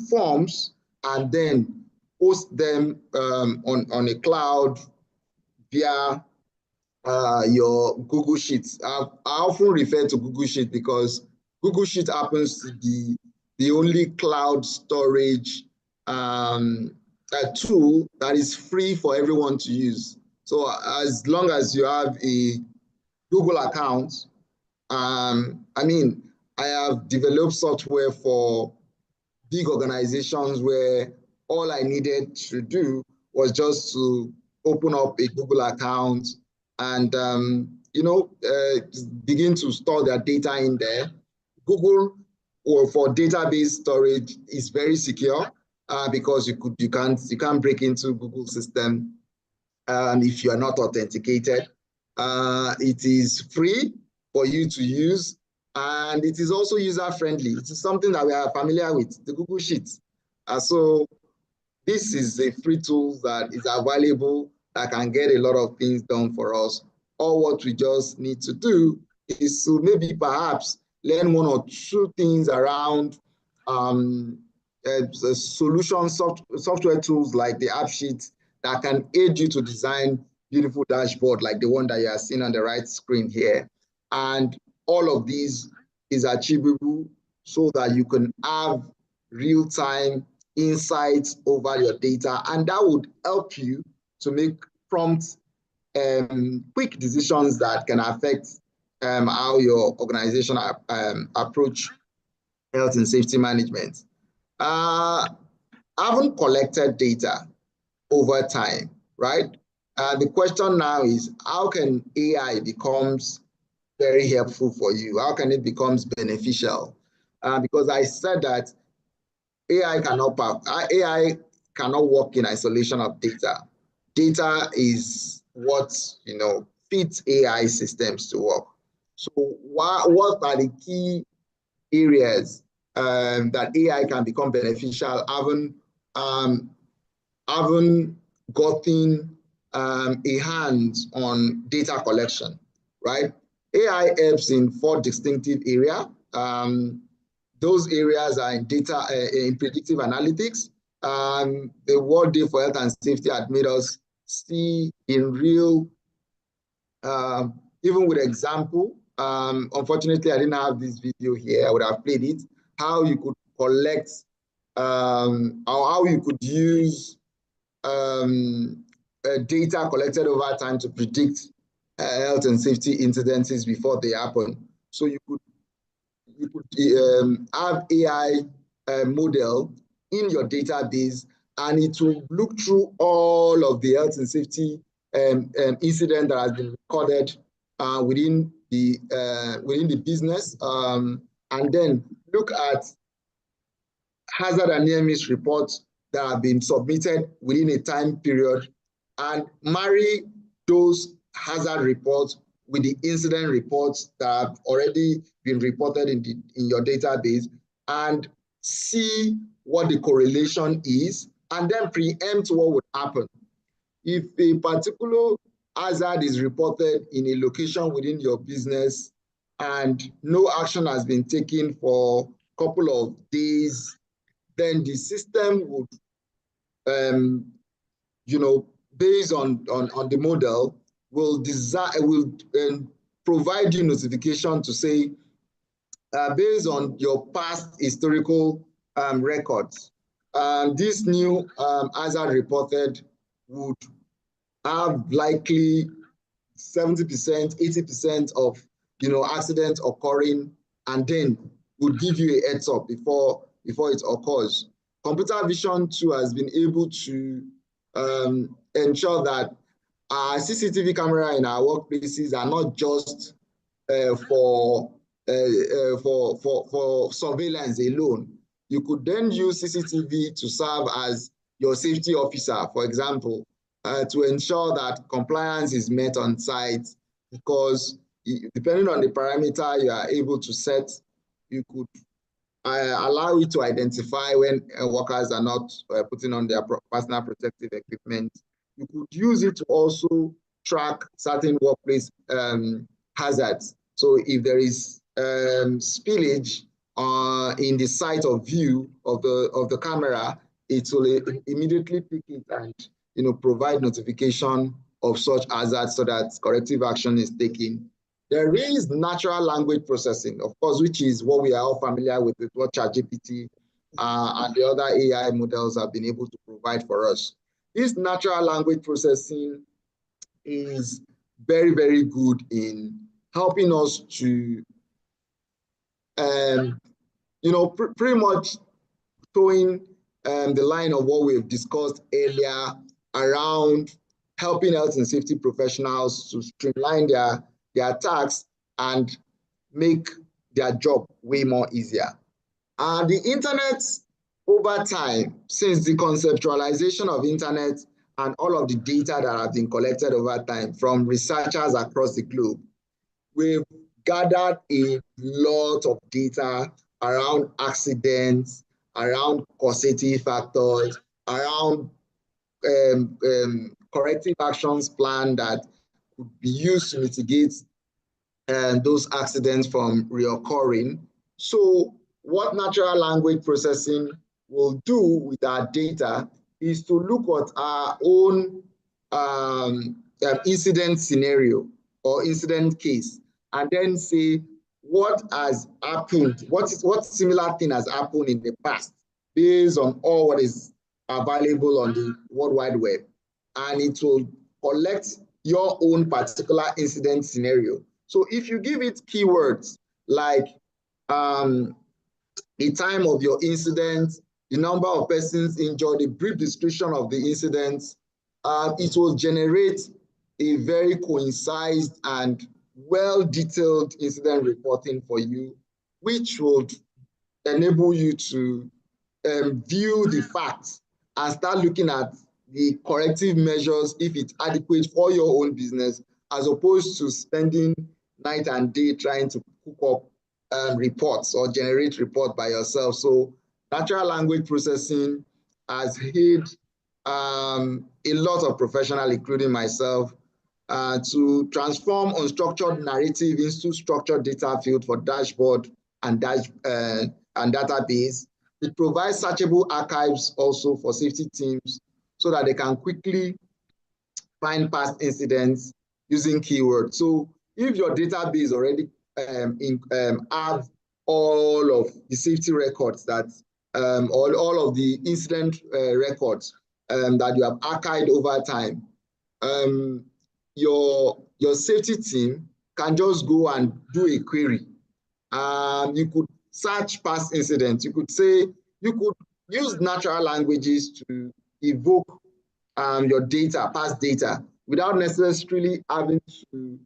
S1: forms, and then host them on a cloud via your Google Sheets. I often refer to Google Sheets because Google Sheets happens to be the only cloud storage tool that is free for everyone to use. So as long as you have a Google account, I have developed software for big organizations where all I needed to do was just to open up a Google account and begin to store their data in there. Google, or for database storage, is very secure because you can't break into Google system if you are not authenticated. It is free for you to use, and it is also user-friendly. It is something that we are familiar with, the Google Sheets. So this is a free tool that is available that can get a lot of things done for us. All what we just need to do is to maybe perhaps learn one or two things around solution software tools like the AppSheet that can aid you to design beautiful dashboard like the one that you are seeing on the right screen here. And all of these is achievable so that you can have real-time insights over your data, and that would help you to make prompt quick decisions that can affect how your organization approach health and safety management. Haven't collected data over time, right? The question now is, how can AI becomes very helpful for you? How can it becomes beneficial? Because I said that AI cannot work in isolation of data. Data is what feeds AI systems to work. So what are the key areas that AI can become beneficial? Haven't gotten a hand on data collection, right? AI helps in 4 distinctive areas. Those areas are in data, in predictive analytics. The World Day for Health and Safety had made us see in real, even with example. Unfortunately, I didn't have this video here. I would have played it. How you could collect, or how you could use data collected over time to predict health and safety incidences before they happen. So you could have AI model in your database, and it will look through all of the health and safety incident that has been recorded within the business, and then look at hazard and near miss reports that have been submitted within a time period, and marry those hazard reports with the incident reports that have already been reported in your database, and see what the correlation is, and then preempt what would happen. If a particular hazard is reported in a location within your business and no action has been taken for a couple of days, then the system would, based on the model, will provide you notification to say, based on your past historical records, this new hazard reported would have likely 70%, 80% of accidents occurring, and then would give you a heads up before it occurs. Computer vision too has been able to ensure that our CCTV camera in our workplaces are not just for surveillance alone. You could then use CCTV to serve as your safety officer, for example, to ensure that compliance is met on site, because depending on the parameter you are able to set, you could allow it to identify when workers are not putting on their personal protective equipment. You could use it to also track certain workplace hazards. So if there is spillage in the site of view of the camera, it will immediately pick it and provide notification of such hazards so that corrective action is taken. There is natural language processing, of course, which is what we are all familiar with what ChatGPT and the other AI models have been able to provide for us. This natural language processing is very, very good in helping us to, pretty much towing the line of what we've discussed earlier around helping health and safety professionals to streamline their tasks and make their job way more easier. The internet over time, since the conceptualization of internet and all of the data that have been collected over time from researchers across the globe, we've gathered a lot of data around accidents, around causative factors, around corrective actions plan that could be used to mitigate those accidents from reoccurring. So what natural language processing will do with our data is to look at our own incident scenario or incident case, and then say what has happened, what similar thing has happened in the past based on all what is available on the World Wide Web. And it will collect your own particular incident scenario. So if you give it keywords like the time of your incident, the number of persons injured, a brief description of the incident, it will generate a very concise and well-detailed incident reporting for you, which would enable you to view the facts and start looking at the corrective measures if it's adequate for your own business, as opposed to spending night and day trying to cook up reports or generate reports by yourself. So natural language processing has aided a lot of professionals, including myself, to transform unstructured narrative into structured data field for dashboard and database. It provides searchable archives also for safety teams so that they can quickly find past incidents using keywords. So if your database already have all of the safety records that, all of the incident records that you have archived over time, your safety team can just go and do a query. You could search past incidents. You could use natural languages to evoke your data, past data, without necessarily having to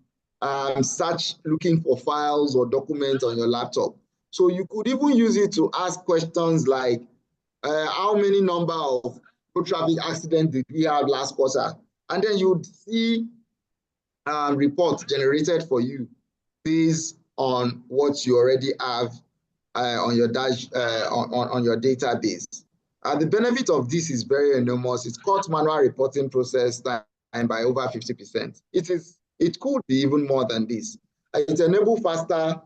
S1: search looking for files or documents on your laptop. So you could even use it to ask questions like, how many number of road traffic accidents did we have last quarter? And then you would see reports generated for you based on what you already have on your on your database. The benefit of this is very enormous. It cuts manual reporting process time by over 50%. It could be even more than this. It enables faster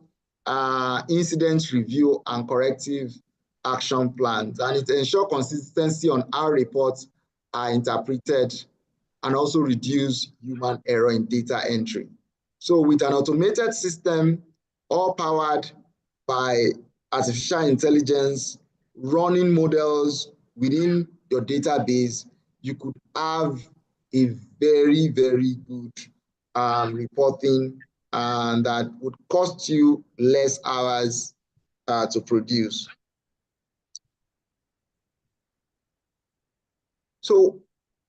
S1: incident review and corrective action plans, and it ensures consistency on how reports are interpreted and also reduce human error in data entry. So with an automated system, all powered by artificial intelligence, running models within your database, you could have a very, very good reporting that would cost you less hours to produce. So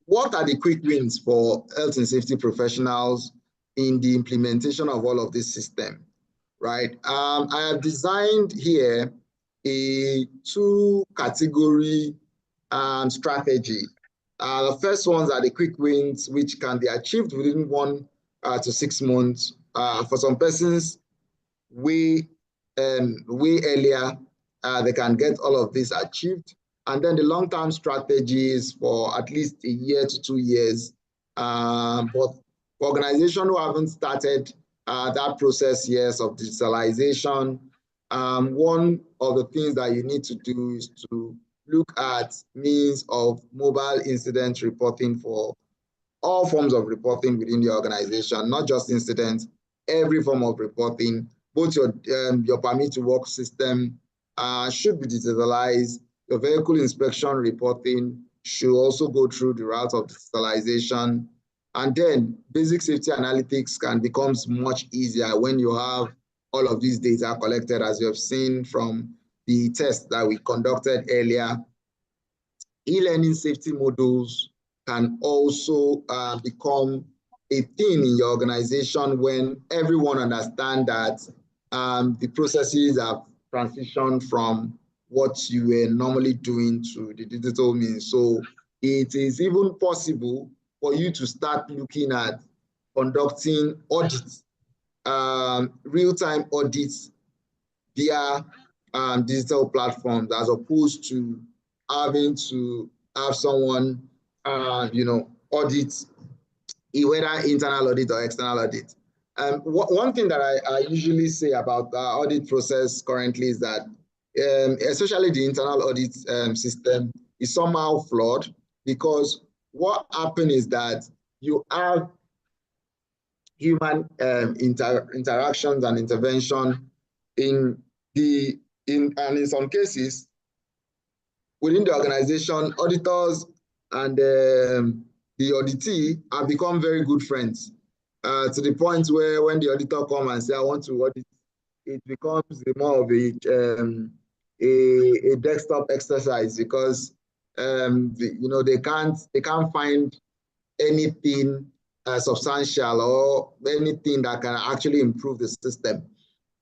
S1: what are the quick wins for health and safety professionals in the implementation of all of this system, right? I have designed here a two-category strategy. The first ones are the quick wins, which can be achieved within 1 to 6 months. For some persons, way earlier, they can get all of this achieved. And then the long-term strategies for at least 1 year to 2 years. But for organizations who haven't started that process yet of digitalization, one of the things that you need to do is to look at means of mobile incident reporting for all forms of reporting within the organization, not just incidents, every form of reporting. Both your permit to work system should be digitalized. Your vehicle inspection reporting should also go through the route of digitalization. And then basic safety analytics can become much easier when you have all of these data collected, as you have seen from the test that we conducted earlier. E-learning safety modules can also become a thing in your organization when everyone understands that the processes have transitioned from what you were normally doing to the digital means. So it is even possible for you to start looking at conducting audits, real-time audits via digital platforms, as opposed to having to have someone, audit, whether internal audit or external audit. One thing that I usually say about the audit process currently is that especially the internal audit system is somehow flawed, because what happens is that you have human interactions and intervention and in some cases within the organization, auditors and the the auditee have become very good friends, to the point where when the auditor come and say, I want to audit, it becomes more of a desktop exercise, because they can't find anything substantial or anything that can actually improve the system.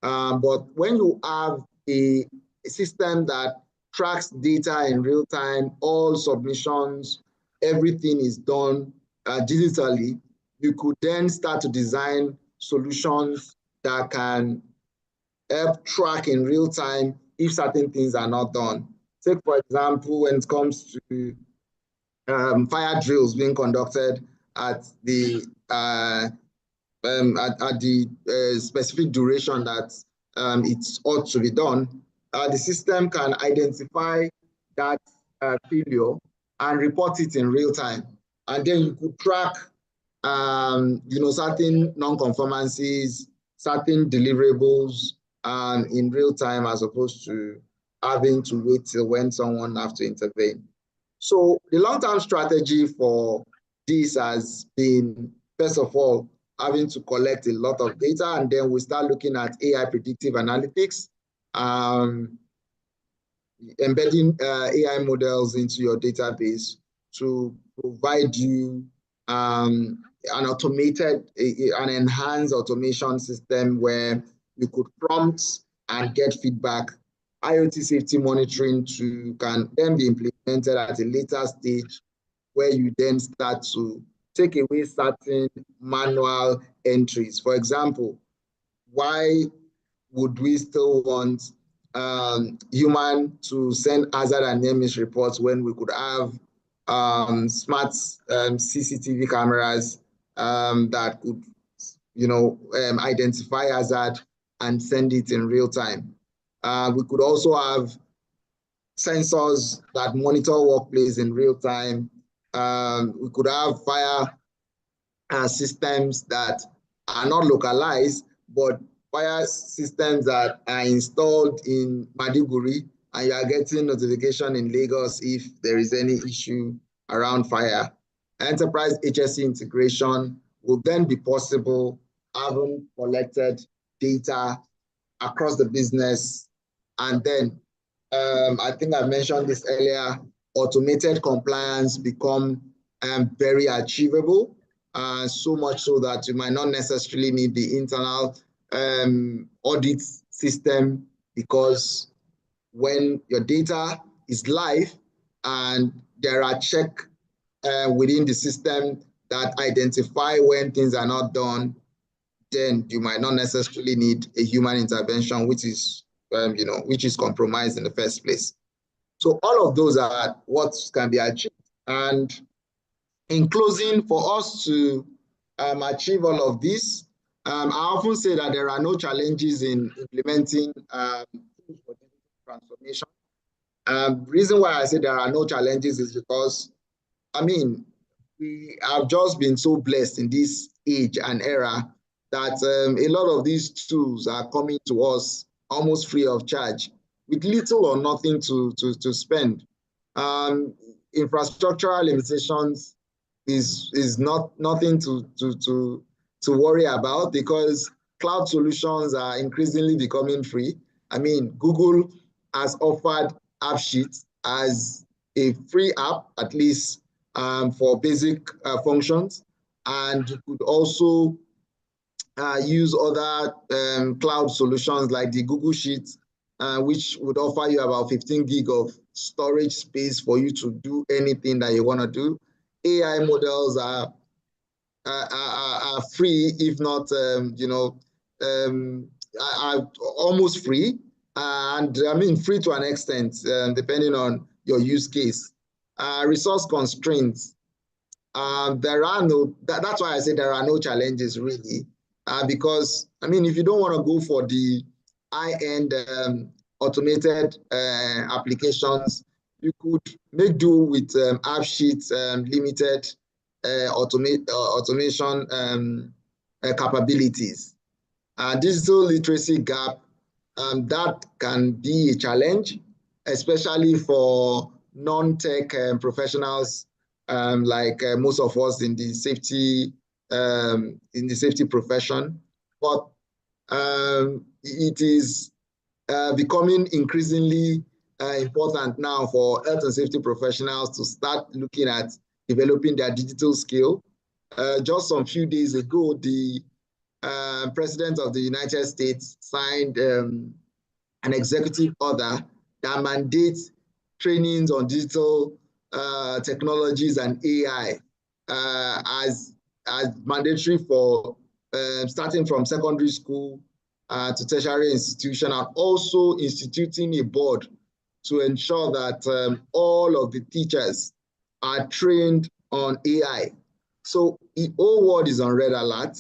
S1: But when you have a system that tracks data in real time, all submissions, everything is done digitally, you could then start to design solutions that can help track in real time if certain things are not done. Take, for example, when it comes to fire drills being conducted at the specific duration that it ought to be done, the system can identify that failure and report it in real time. And then you could track certain non-conformances, certain deliverables in real time, as opposed to having to wait till when someone has to intervene. So the long-term strategy for this has been, first of all, having to collect a lot of data, and then we start looking at AI predictive analytics, embedding AI models into your database to provide you an enhanced automation system where you could prompt and get feedback. IoT safety monitoring can then be implemented at a later stage, where you then start to take away certain manual entries. For example, why would we still want human to send hazard and near miss reports when we could have smart CCTV cameras that could, identify hazard and send it in real time? We could also have sensors that monitor workplace in real time. We could have fire systems that are not localized, but fire systems that are installed in Maiduguri, and you are getting notification in Lagos if there is any issue around fire. Enterprise HSE integration will then be possible, having collected data across the business. And then, I think I mentioned this earlier, automated compliance become very achievable, so much so that you might not necessarily need the internal audit system, because when your data is live and there are checks within the system that identify when things are not done, then you might not necessarily need a human intervention, which is compromised in the first place. So all of those are what can be achieved. And in closing, for us to achieve all of this, I often say that there are no challenges in implementing tools for digital transformation. The reason why I say there are no challenges is because, we have just been so blessed in this age and era that a lot of these tools are coming to us almost free of charge, with little or nothing to spend. Infrastructural limitations is nothing to worry about, because cloud solutions are increasingly becoming free. Google has offered AppSheet as a free app, at least for basic functions, and you could also use other cloud solutions like the Google Sheets, which would offer you about 15 gig of storage space for you to do anything that you want to do. AI models are free, if not, are almost free, and free to an extent, depending on your use case. Resource constraints. That's why I say there are no challenges really, because if you don't want to go for the high-end automated applications, you could make do with AppSheet limited automation capabilities. Digital literacy gap, that can be a challenge, especially for non-tech professionals like most of us in the safety profession. But it is becoming increasingly important now for health and safety professionals to start looking at developing their digital skill. Just some few days ago, the President of the United States signed an executive order that mandates trainings on digital technologies and AI as mandatory for starting from secondary school to tertiary institution, and also instituting a board to ensure that all of the teachers are trained on AI. So the whole world is on red alert,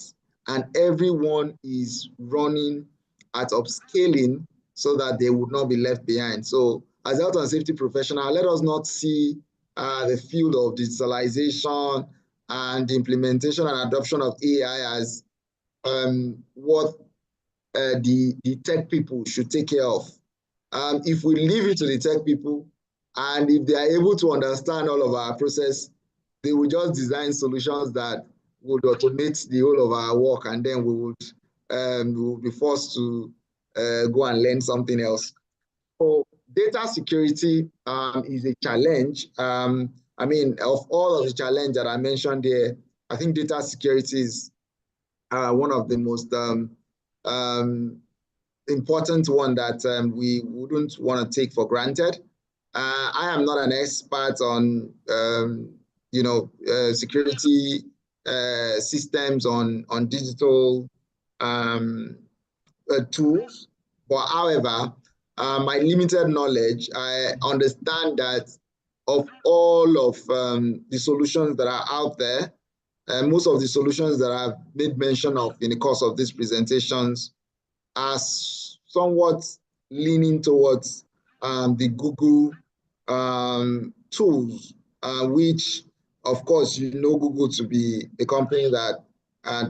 S1: and everyone is running at upscaling so that they would not be left behind. So as health and safety professional, let us not see the field of digitalization and the implementation and adoption of AI as what the tech people should take care of. If we leave it to the tech people, and if they are able to understand all of our process, they will just design solutions that would automate the whole of our work, and then we will be forced to go and learn something else. So data security is a challenge. I mean, of all of the challenges that I mentioned there, I think data security is one of the most important one that we wouldn't want to take for granted. I am not an expert on security systems on digital tools, but however, my limited knowledge, I understand that of all of the solutions that are out there, most of the solutions that I've made mention of in the course of these presentations are somewhat leaning towards the Google tools, which, of course, you know Google to be a company that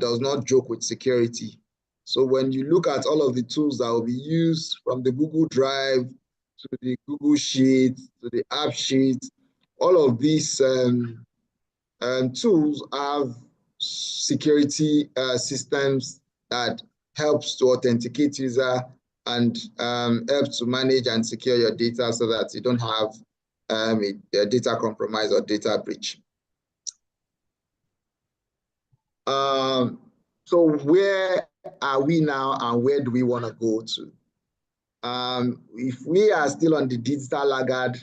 S1: does not joke with security. So when you look at all of the tools that will be used, from the Google Drive to the Google Sheet to the App Sheet, all of these tools have security systems that helps to authenticate user and helps to manage and secure your data so that you don't have a data compromise or data breach. So where are we now, and where do we want to go to? If we are still on the digital laggard,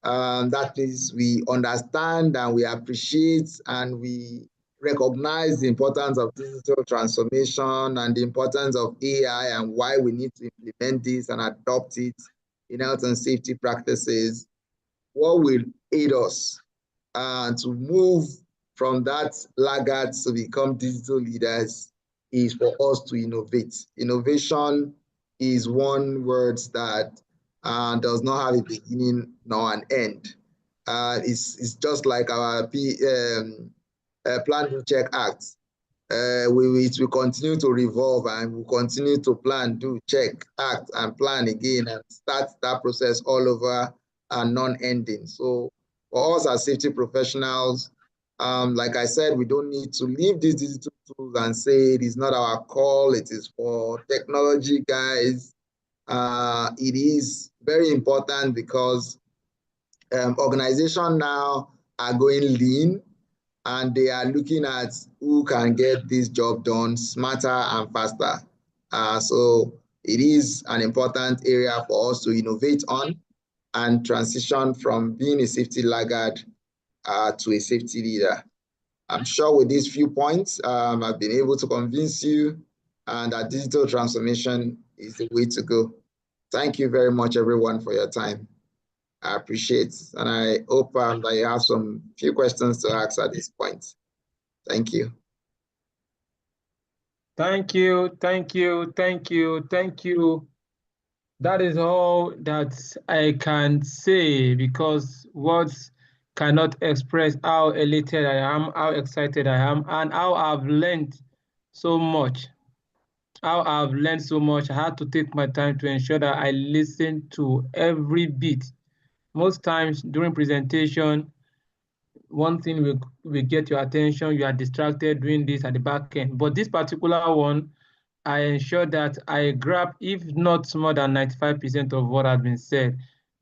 S1: that is, we understand and we appreciate and we recognize the importance of digital transformation and the importance of AI and why we need to implement this and adopt it in health and safety practices. What will aid us to move from that laggard to become digital leaders is for us to innovate. Innovation is one word that does not have a beginning nor an end. It's just like our Plan, Do, Check, Act. It will continue to revolve, and we'll continue to plan, do, check, act, and plan again, and start that process all over and non-ending. So for us as safety professionals, like I said, we don't need to leave these digital tools and say it is not our call, it is for technology guys. It is very important because organizations now are going lean, and they are looking at who can get this job done smarter and faster. So it is an important area for us to innovate on and transition from being a safety laggard to a safety leader. I'm sure with these few points, I've been able to convince you that digital transformation is the way to go. Thank you very much, everyone, for your time. I appreciate it, and I hope that you have some few questions to ask at this point. Thank you.
S2: Thank you, thank you, thank you, thank you. That is all that I can say, because words cannot express how elated I am, how excited I am, and how I've learned so much. I had to take my time to ensure that I listen to every bit. Most times during presentation, one thing will get your attention, you are distracted doing this at the back end. But this particular one, I ensure that I grab, if not more than 95% of what has been said.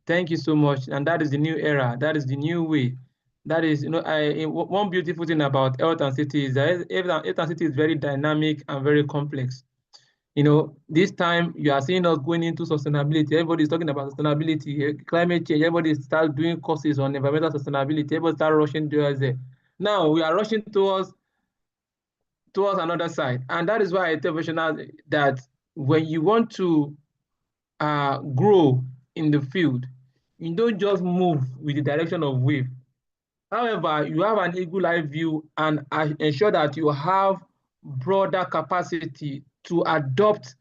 S2: Thank you so much. And that is the new era. That is the new way. That is, one beautiful thing about health and safety is that health and safety is very dynamic and very complex. This time you are seeing us going into sustainability. Everybody's talking about sustainability, climate change. Everybody start doing courses on environmental sustainability. Everybody start rushing towards it. Now we are rushing towards another side. And that is why I tell professionals that when you want to grow in the field, you don't just move with the direction of wave. However, you have an eagle-eye view and ensure that you have broader capacity to adopt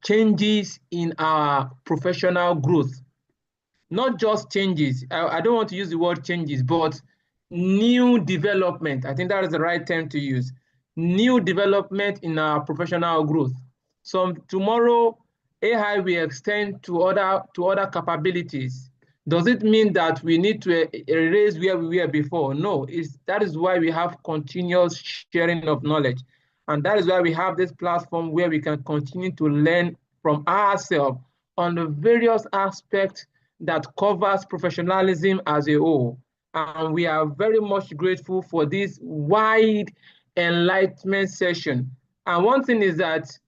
S2: changes in our professional growth. Not just changes. I don't want to use the word changes, but new development. I think that is the right term to use. New development in our professional growth. So tomorrow, AI will extend to other capabilities. Does it mean that we need to erase where we were before? No, that is why we have continuous sharing of knowledge. And that is why we have this platform where we can continue to learn from ourselves on the various aspects that covers professionalism as a whole. And we are very much grateful for this wide enlightenment session. And one thing is that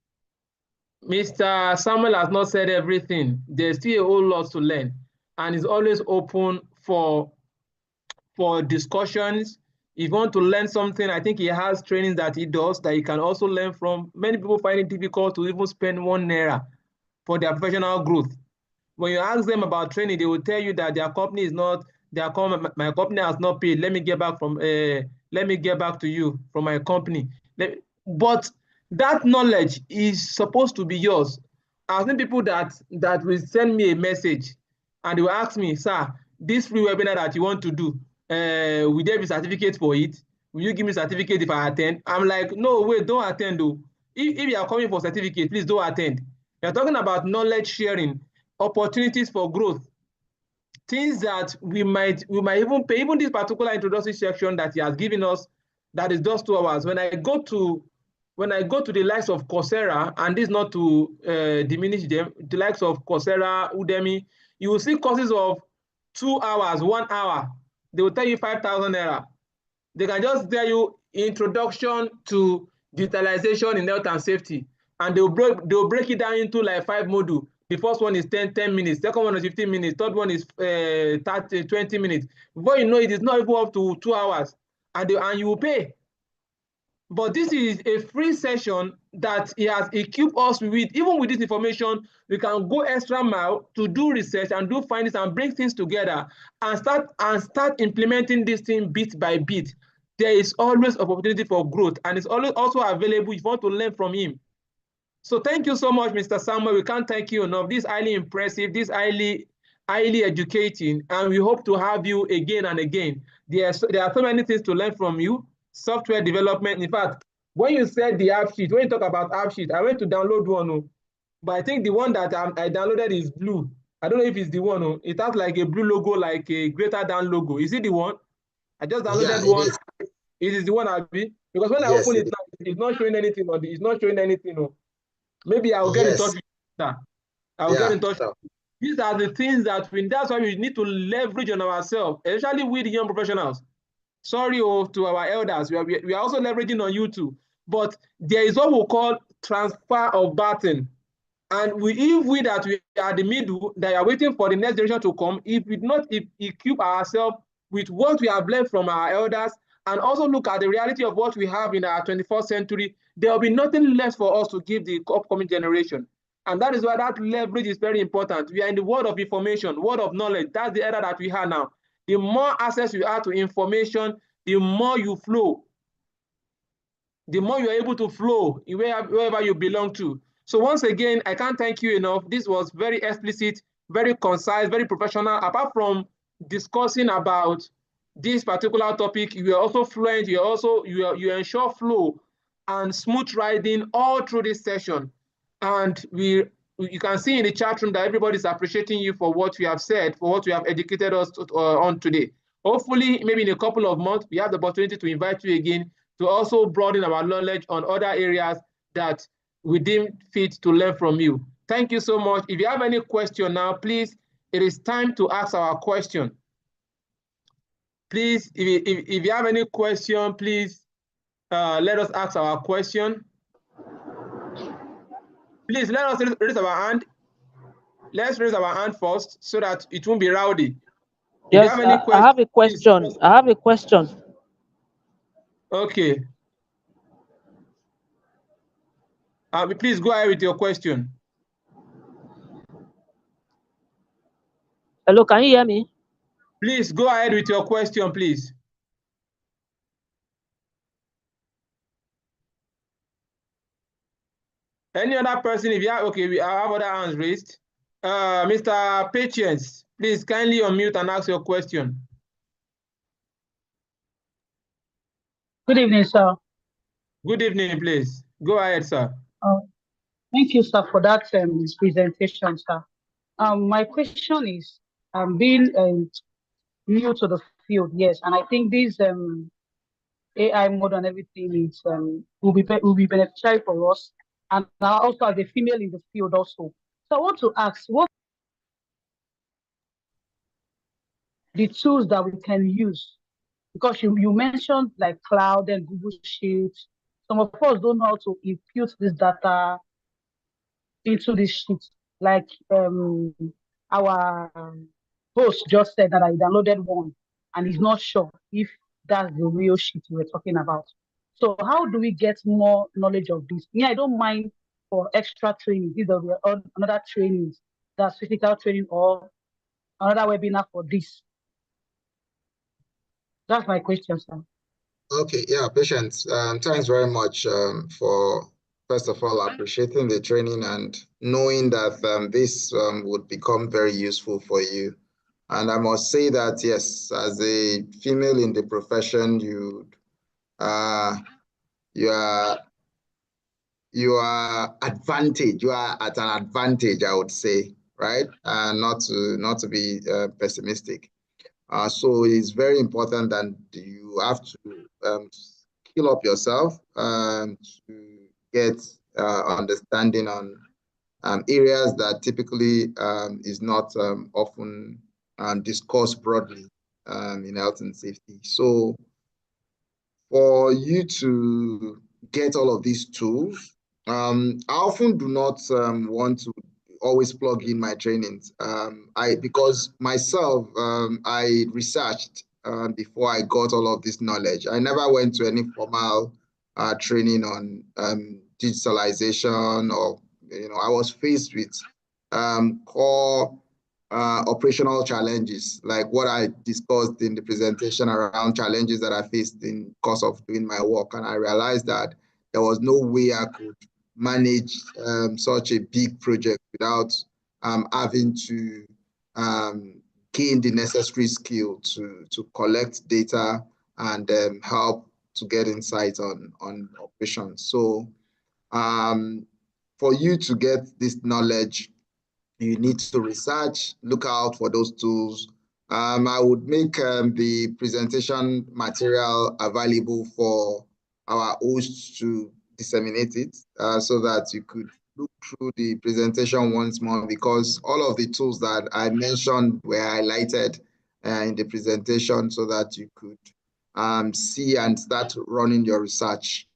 S2: Mr. Samuel has not said everything. There's still a whole lot to learn, and is always open for discussions. If you want to learn something, I think he has trainings that he does that you can also learn from. Many people find it difficult to even spend $1 for their professional growth. When you ask them about training, they will tell you that their company is not, my company has not paid. Let me get back to you from my company. But that knowledge is supposed to be yours. I've seen people that will send me a message and they will ask me, sir, this free webinar that you want to do, will there be certificate for it? Will you give me certificate if I attend? I'm like, no, wait, don't attend though. If you are coming for certificate, please don't attend. You're talking about knowledge sharing, opportunities for growth, things that we might even pay. Even this particular introductory section that he has given us, that is just 2 hours. When I go to the likes of Coursera, and this not to diminish them, the likes of Coursera, Udemy, you will see courses of 2 hours, 1 hour. They will tell you 5,000 naira. They can just tell you introduction to digitalization in health and safety, and they'll break it down into like 5 modules. The first one is 10 minutes, second one is 15 minutes, third one is 20 minutes. Before you know it is not even up to 2 hours, and you will pay. But this is a free session that he has equipped us with. Even with this information, we can go extra mile to do research and do findings and bring things together and start implementing this thing bit by bit. There is always opportunity for growth, and it's always also available if you want to learn from him. So thank you so much, Mr. Samuel. We can't thank you enough. This is highly impressive, this highly educating, and we hope to have you again and again. There are so many things to learn from you. Software development. In fact, when you said the app sheet, when you talk about app sheet, I went to download one, but I think the one that I downloaded is blue. I don't know if it's the one. It has like a blue logo, like a greater than logo. Is it the one? I just downloaded one. It is the one, Abi. Because when I open it now, it's not showing anything on it's not showing anything. Maybe I'll get in touch with you. I'll get in touch. These are the things that's why we need to leverage on ourselves, especially with young professionals. Sorry to our elders, we are also leveraging on you too. But there is what we call transfer of baton. And if we are the middle, that are waiting for the next generation to come, if we not equip ourselves with what we have learned from our elders, and also look at the reality of what we have in our 21st century, there will be nothing left for us to give the upcoming generation. And that is why that leverage is very important. We are in the world of information, world of knowledge. That's the era that we have now. The more access you have to information, the more you flow. The more you're able to flow wherever you belong to. So once again, I can't thank you enough. This was very explicit, very concise, very professional. Apart from discussing about this particular topic, you are also fluent, you ensure flow and smooth riding all through this session. And you can see in the chat room that everybody is appreciating you for what you have said, for what you have educated us on today. Hopefully, maybe in a couple of months, we have the opportunity to invite you again to also broaden our knowledge on other areas that we deem fit to learn from you. Thank you so much. If you have any question now, please, it is time to ask our question. Please, if you have any question, please let us ask our question. Please let us raise our hand. Let's raise our hand first so that it won't be rowdy.
S5: Yes, I have a question. Please. I have a question.
S2: Okay. Please go ahead with your question.
S5: Hello, can you hear me?
S2: Please go ahead with your question, please. Any other person, if you have, okay, we have other hands raised. Mr. Patience, please kindly unmute and ask your question.
S6: Good evening, sir.
S2: Good evening, please. Go ahead, sir.
S6: Thank you, sir, for that presentation, sir. My question is, being new to the field, yes, and I think this AI mode and everything is will be beneficial for us, and also as a female in the field also. So I want to ask, what the tools that we can use? Because you mentioned like cloud and Google Sheets. Some of us don't know how to impute this data into this sheet. Like our host just said that I downloaded one and he's not sure if that's the real sheet we're talking about. So how do we get more knowledge of this? Yeah, I don't mind for extra training, either another training, that's physical training or another webinar for this. That's my question, sir.
S1: Okay, yeah, Patience. Thanks very much for, first of all, appreciating the training and knowing that this would become very useful for you. And I must say that, yes, as a female in the profession, you are advantage. You are at an advantage, I would say, right? Not to be pessimistic. So it's very important that you have to skill up yourself to get understanding on areas that typically is not often discussed broadly in health and safety. So for you to get all of these tools, I often do not want to always plug in my trainings. Because myself, I researched before I got all of this knowledge. I never went to any formal training on digitalization, or I was faced with core operational challenges, like what I discussed in the presentation around challenges that I faced in the course of doing my work. And I realized that there was no way I could manage such a big project without having to gain the necessary skill to collect data and help to get insight on operations. So for you to get this knowledge, you need to research, look out for those tools. I would make the presentation material available for our hosts to disseminate it so that you could look through the presentation once more, because all of the tools that I mentioned were highlighted in the presentation so that you could see and start running your research.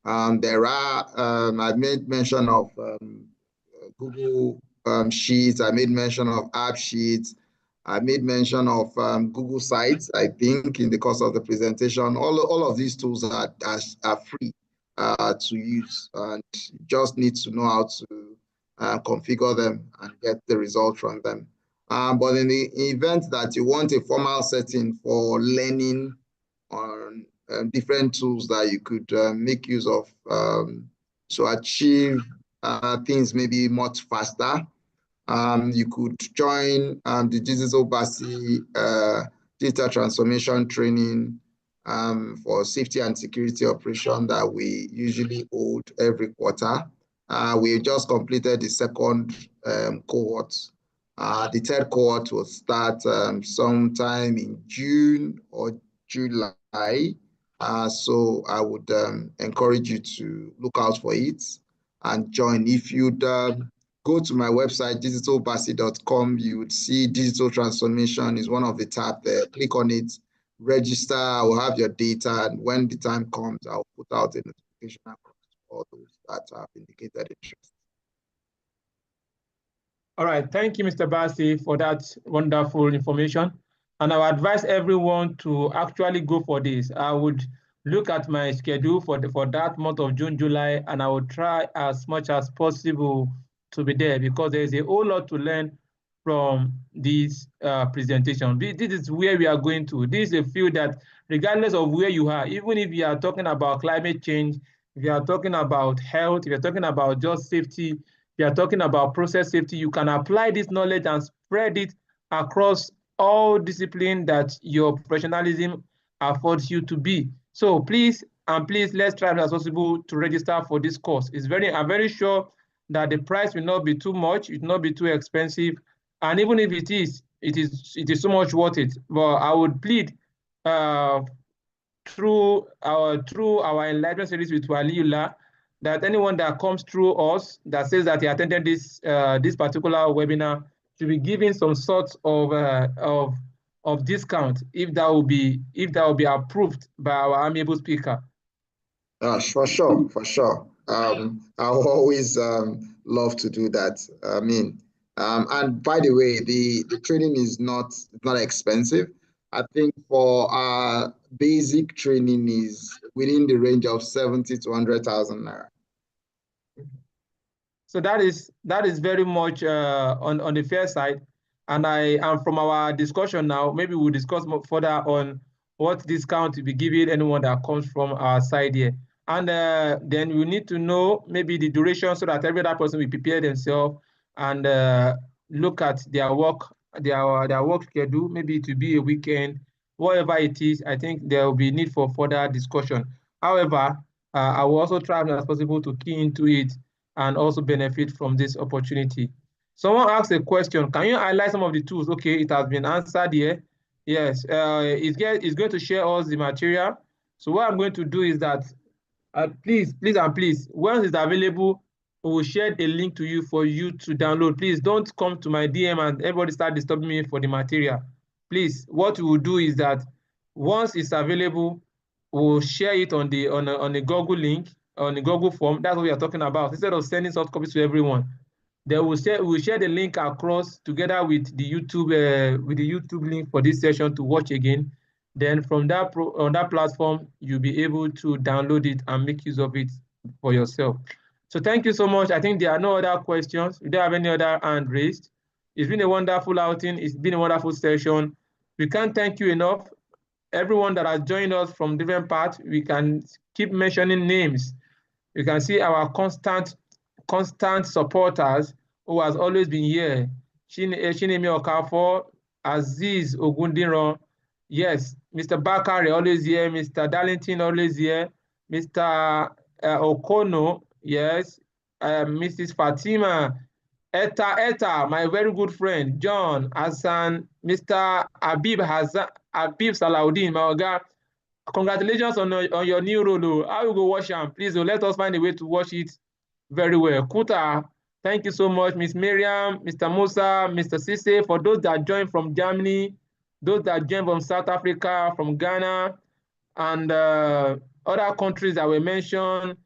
S1: There are, I made mention of Google Sheets, I made mention of AppSheets, I made mention of Google Sites, I think, in the course of the presentation. All of these tools are free to use, and you just need to know how to configure them and get the result from them. But in the event that you want a formal setting for learning on different tools that you could make use of to achieve things maybe much faster, you could join the Digital Basi data transformation training for safety and security operation that we usually hold every quarter. We just completed the second cohort The third cohort will start sometime in June or July. So I would encourage you to look out for it and join. If you'd go to my website, digitalbassey.com, you would see digital transformation is one of the tabs there. Click on it, register, I will have your data, and when the time comes, I'll put out a notification across all those that have indicated interest.
S2: All right, thank you, Mr. Bassey, for that wonderful information. And I would advise everyone to actually go for this. I would look at my schedule for that month of June, July, and I will try as much as possible to be there, because there is a whole lot to learn from this presentation. This is where we are going to. This is a field that, regardless of where you are, even if you are talking about climate change, if you are talking about health, if you're talking about just safety, we are talking about process safety, you can apply this knowledge and spread it across all disciplines that your professionalism affords you to be. So please, let's try as possible to register for this course. I'm very sure that the price will not be too much, it will not be too expensive. And even if it is so much worth it. But I would plead through our enlightenment series with Waliullah, that anyone that comes through us that says that he attended this particular webinar should be given some sort of discount if that will be approved by our amiable speaker.
S1: For sure. I'll always love to do that. I mean, and by the way, the training is not expensive. I think for our basic training is within the range of 70 to 100,000 naira.
S2: So that is very much on the fair side. And from our discussion now, maybe we'll discuss more further on what discount to be given anyone that comes from our side here. And then we need to know maybe the duration, so that every other person will prepare themselves and look at their work schedule. Maybe to be a weekend, whatever it is. I think there will be need for further discussion. However, I will also try as possible to key into it and also benefit from this opportunity. Someone asked a question, can you highlight some of the tools? Okay, it has been answered here. Yes, it's going to share us the material. So what I'm going to do is that, please, once it's available, we will share a link to you for you to download. Please don't come to my DM and everybody start disturbing me for the material. Please, what we will do is that once it's available, we'll share it on a Google link, on the Google form. That's what we are talking about. Instead of sending soft copies to everyone, then we'll share the link across together with the YouTube link for this session to watch again. Then from on that platform, you'll be able to download it and make use of it for yourself. So thank you so much. I think there are no other questions. We don't have any other hand raised. It's been a wonderful outing. It's been a wonderful session. We can't thank you enough. Everyone that has joined us from different parts, we can keep mentioning names. You can see our constant supporters who has always been here. Shinemi Okafor, Aziz Ogundiran, yes, Mr. Bakari always here, Mr. Darlington always here, Mr. Okono, yes, Mrs. Fatima, Etta, my very good friend, John, Hassan, Mr. Habib Salahuddin, my Oga. Congratulations on your new role. How you go watch him? Please let us find a way to watch it very well. Kuta, thank you so much. Miss Miriam, Mr. Musa, Mr. Sise, for those that joined from Germany, those that joined from South Africa, from Ghana, and other countries that were mentioned,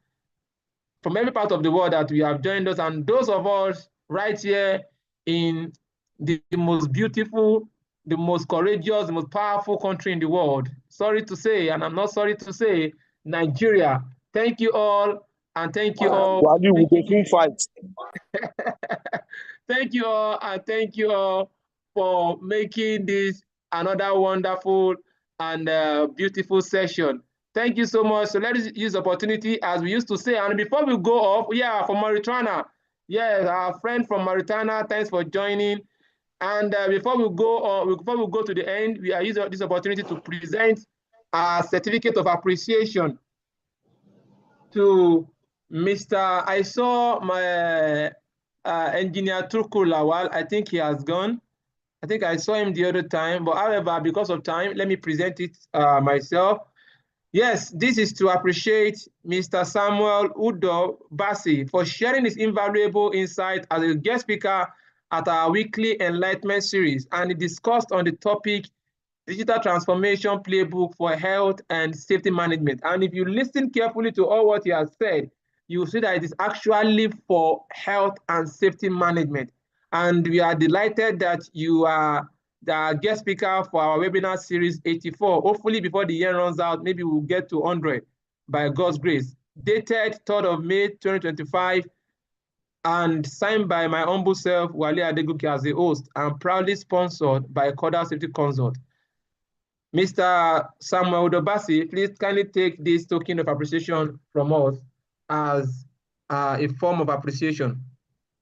S2: from every part of the world that we have joined us, and those of us right here in the most beautiful, the most courageous, the most powerful country in the world. Sorry to say, and I'm not sorry to say, Nigeria. Thank you all, and thank you all. Thank you all, and thank you all for making this another wonderful and beautiful session. Thank you so much. So let's use the opportunity, as we used to say. And before we go off, yeah, from Mauritania, yes, our friend from Mauritania, thanks for joining. And before we go to the end, we are using this opportunity to present a certificate of appreciation to Mr. I saw Engineer Turku Lawal. I think he has gone. I think I saw him the other time, but however, because of time, let me present it myself. Yes, this is to appreciate Mr. Samuel Udo Bassi for sharing his invaluable insight as a guest speaker at our weekly Enlightenment series, and he discussed on the topic Digital Transformation Playbook for Health and Safety Management. And if you listen carefully to all what he has said, you will see that it is actually for health and safety management. And we are delighted that you are the guest speaker for our webinar series 84. Hopefully before the year runs out, maybe we'll get to 100 by God's grace. Dated 3rd of May, 2025, and signed by my humble self, Wale Adegoke, as the host, and proudly sponsored by Corda Safety Consult. Mr. Samuel Udo Bassi, please kindly take this token of appreciation from us as a form of appreciation.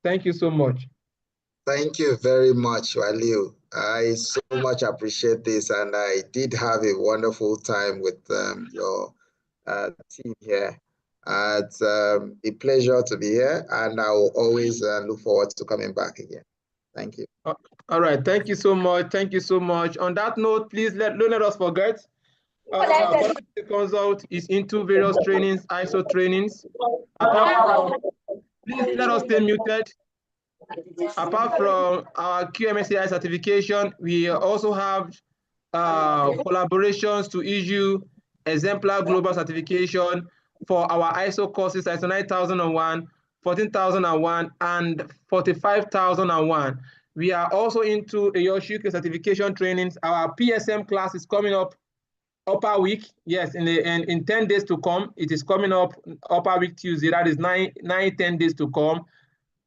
S2: Thank you so much.
S1: Thank you very much, Waliu. I so much appreciate this, and I did have a wonderful time with your team here. It's a pleasure to be here, and I will always look forward to coming back again. Thank you.
S2: All right, thank you so much. Thank you so much. On that note, please don't let us forget, the consult is into various trainings, ISO trainings. Please let us stay muted. Apart from our QMSAI certification, we also have collaborations to issue exemplar global certification for our ISO courses, ISO 9001, 14001, and 45001. We are also into a Yoshiki certification trainings. Our PSM class is coming up upper week. Yes, in 10 days to come. It is coming up upper week Tuesday. That is 10 days to come.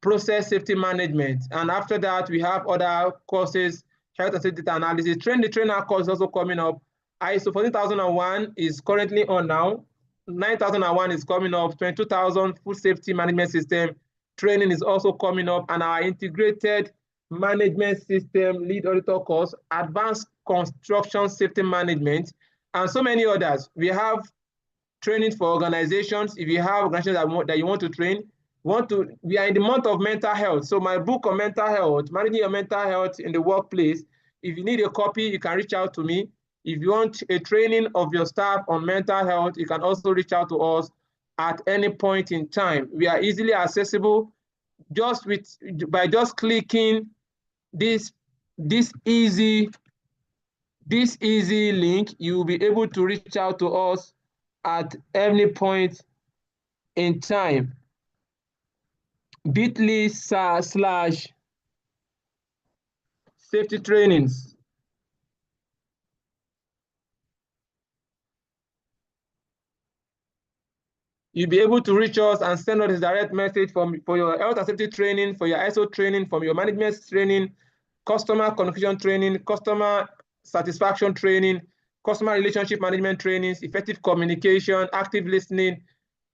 S2: Process safety management. And after that, we have other courses, health and safety analysis. Train the trainer course is also coming up. ISO 14001 is currently on now. 9001 is coming up. 22,000 food safety management system training is also coming up. And our integrated management system lead auditor course, advanced construction safety management, and so many others. We have training for organizations. If you have organizations that you want to train, we are in the month of mental health. So my book on mental health, managing your mental health in the workplace, if you need a copy, you can reach out to me. If you want a training of your staff on mental health, you can also reach out to us at any point in time. We are easily accessible by just clicking this easy link. You will be able to reach out to us at any point in time. bit.ly/safety trainings. You'll be able to reach us and send us a direct message for your health and safety training, for your ISO training, from your management training, customer communication training, customer satisfaction training, customer relationship management trainings, effective communication, active listening.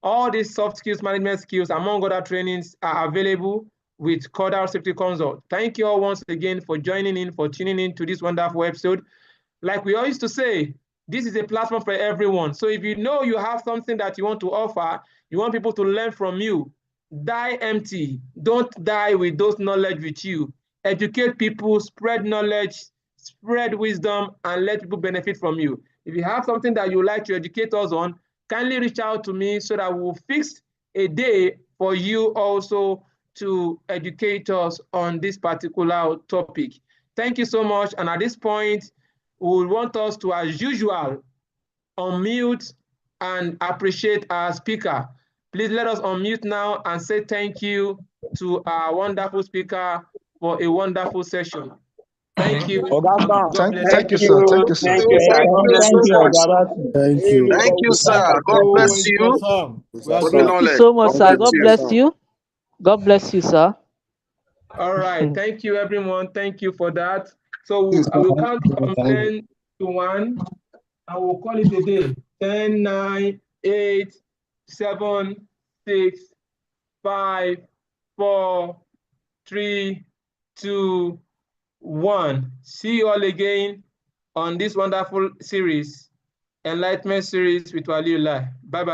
S2: All these soft skills, management skills, among other trainings, are available with Corda Safety Consult. Thank you all once again for joining in, for tuning in to this wonderful episode. Like we always to say, this is a platform for everyone. So if you know you have something that you want to offer, you want people to learn from you, die empty. Don't die with those knowledge with you. Educate people, spread knowledge, spread wisdom, and let people benefit from you. If you have something that you would like to educate us on, kindly reach out to me so that we'll fix a day for you also to educate us on this particular topic. Thank you so much. And at this point, we want us to, as usual, unmute and appreciate our speaker. Please let us unmute now and say thank you to our wonderful speaker for a wonderful session. Thank you.
S4: Thank you, sir. Thank you, sir.
S1: Thank you, sir. God bless you.
S5: Thank you so much, sir. God bless you. God bless you, sir.
S2: All right. Thank you, everyone. Thank you for that. So I will count from 10 to 1. I will call it a day. 10, 9, 8, 7, 6, 5, 4, 3, 2, 1. See you all again on this wonderful series, Enlightenment series with Waliullah. Bye-bye.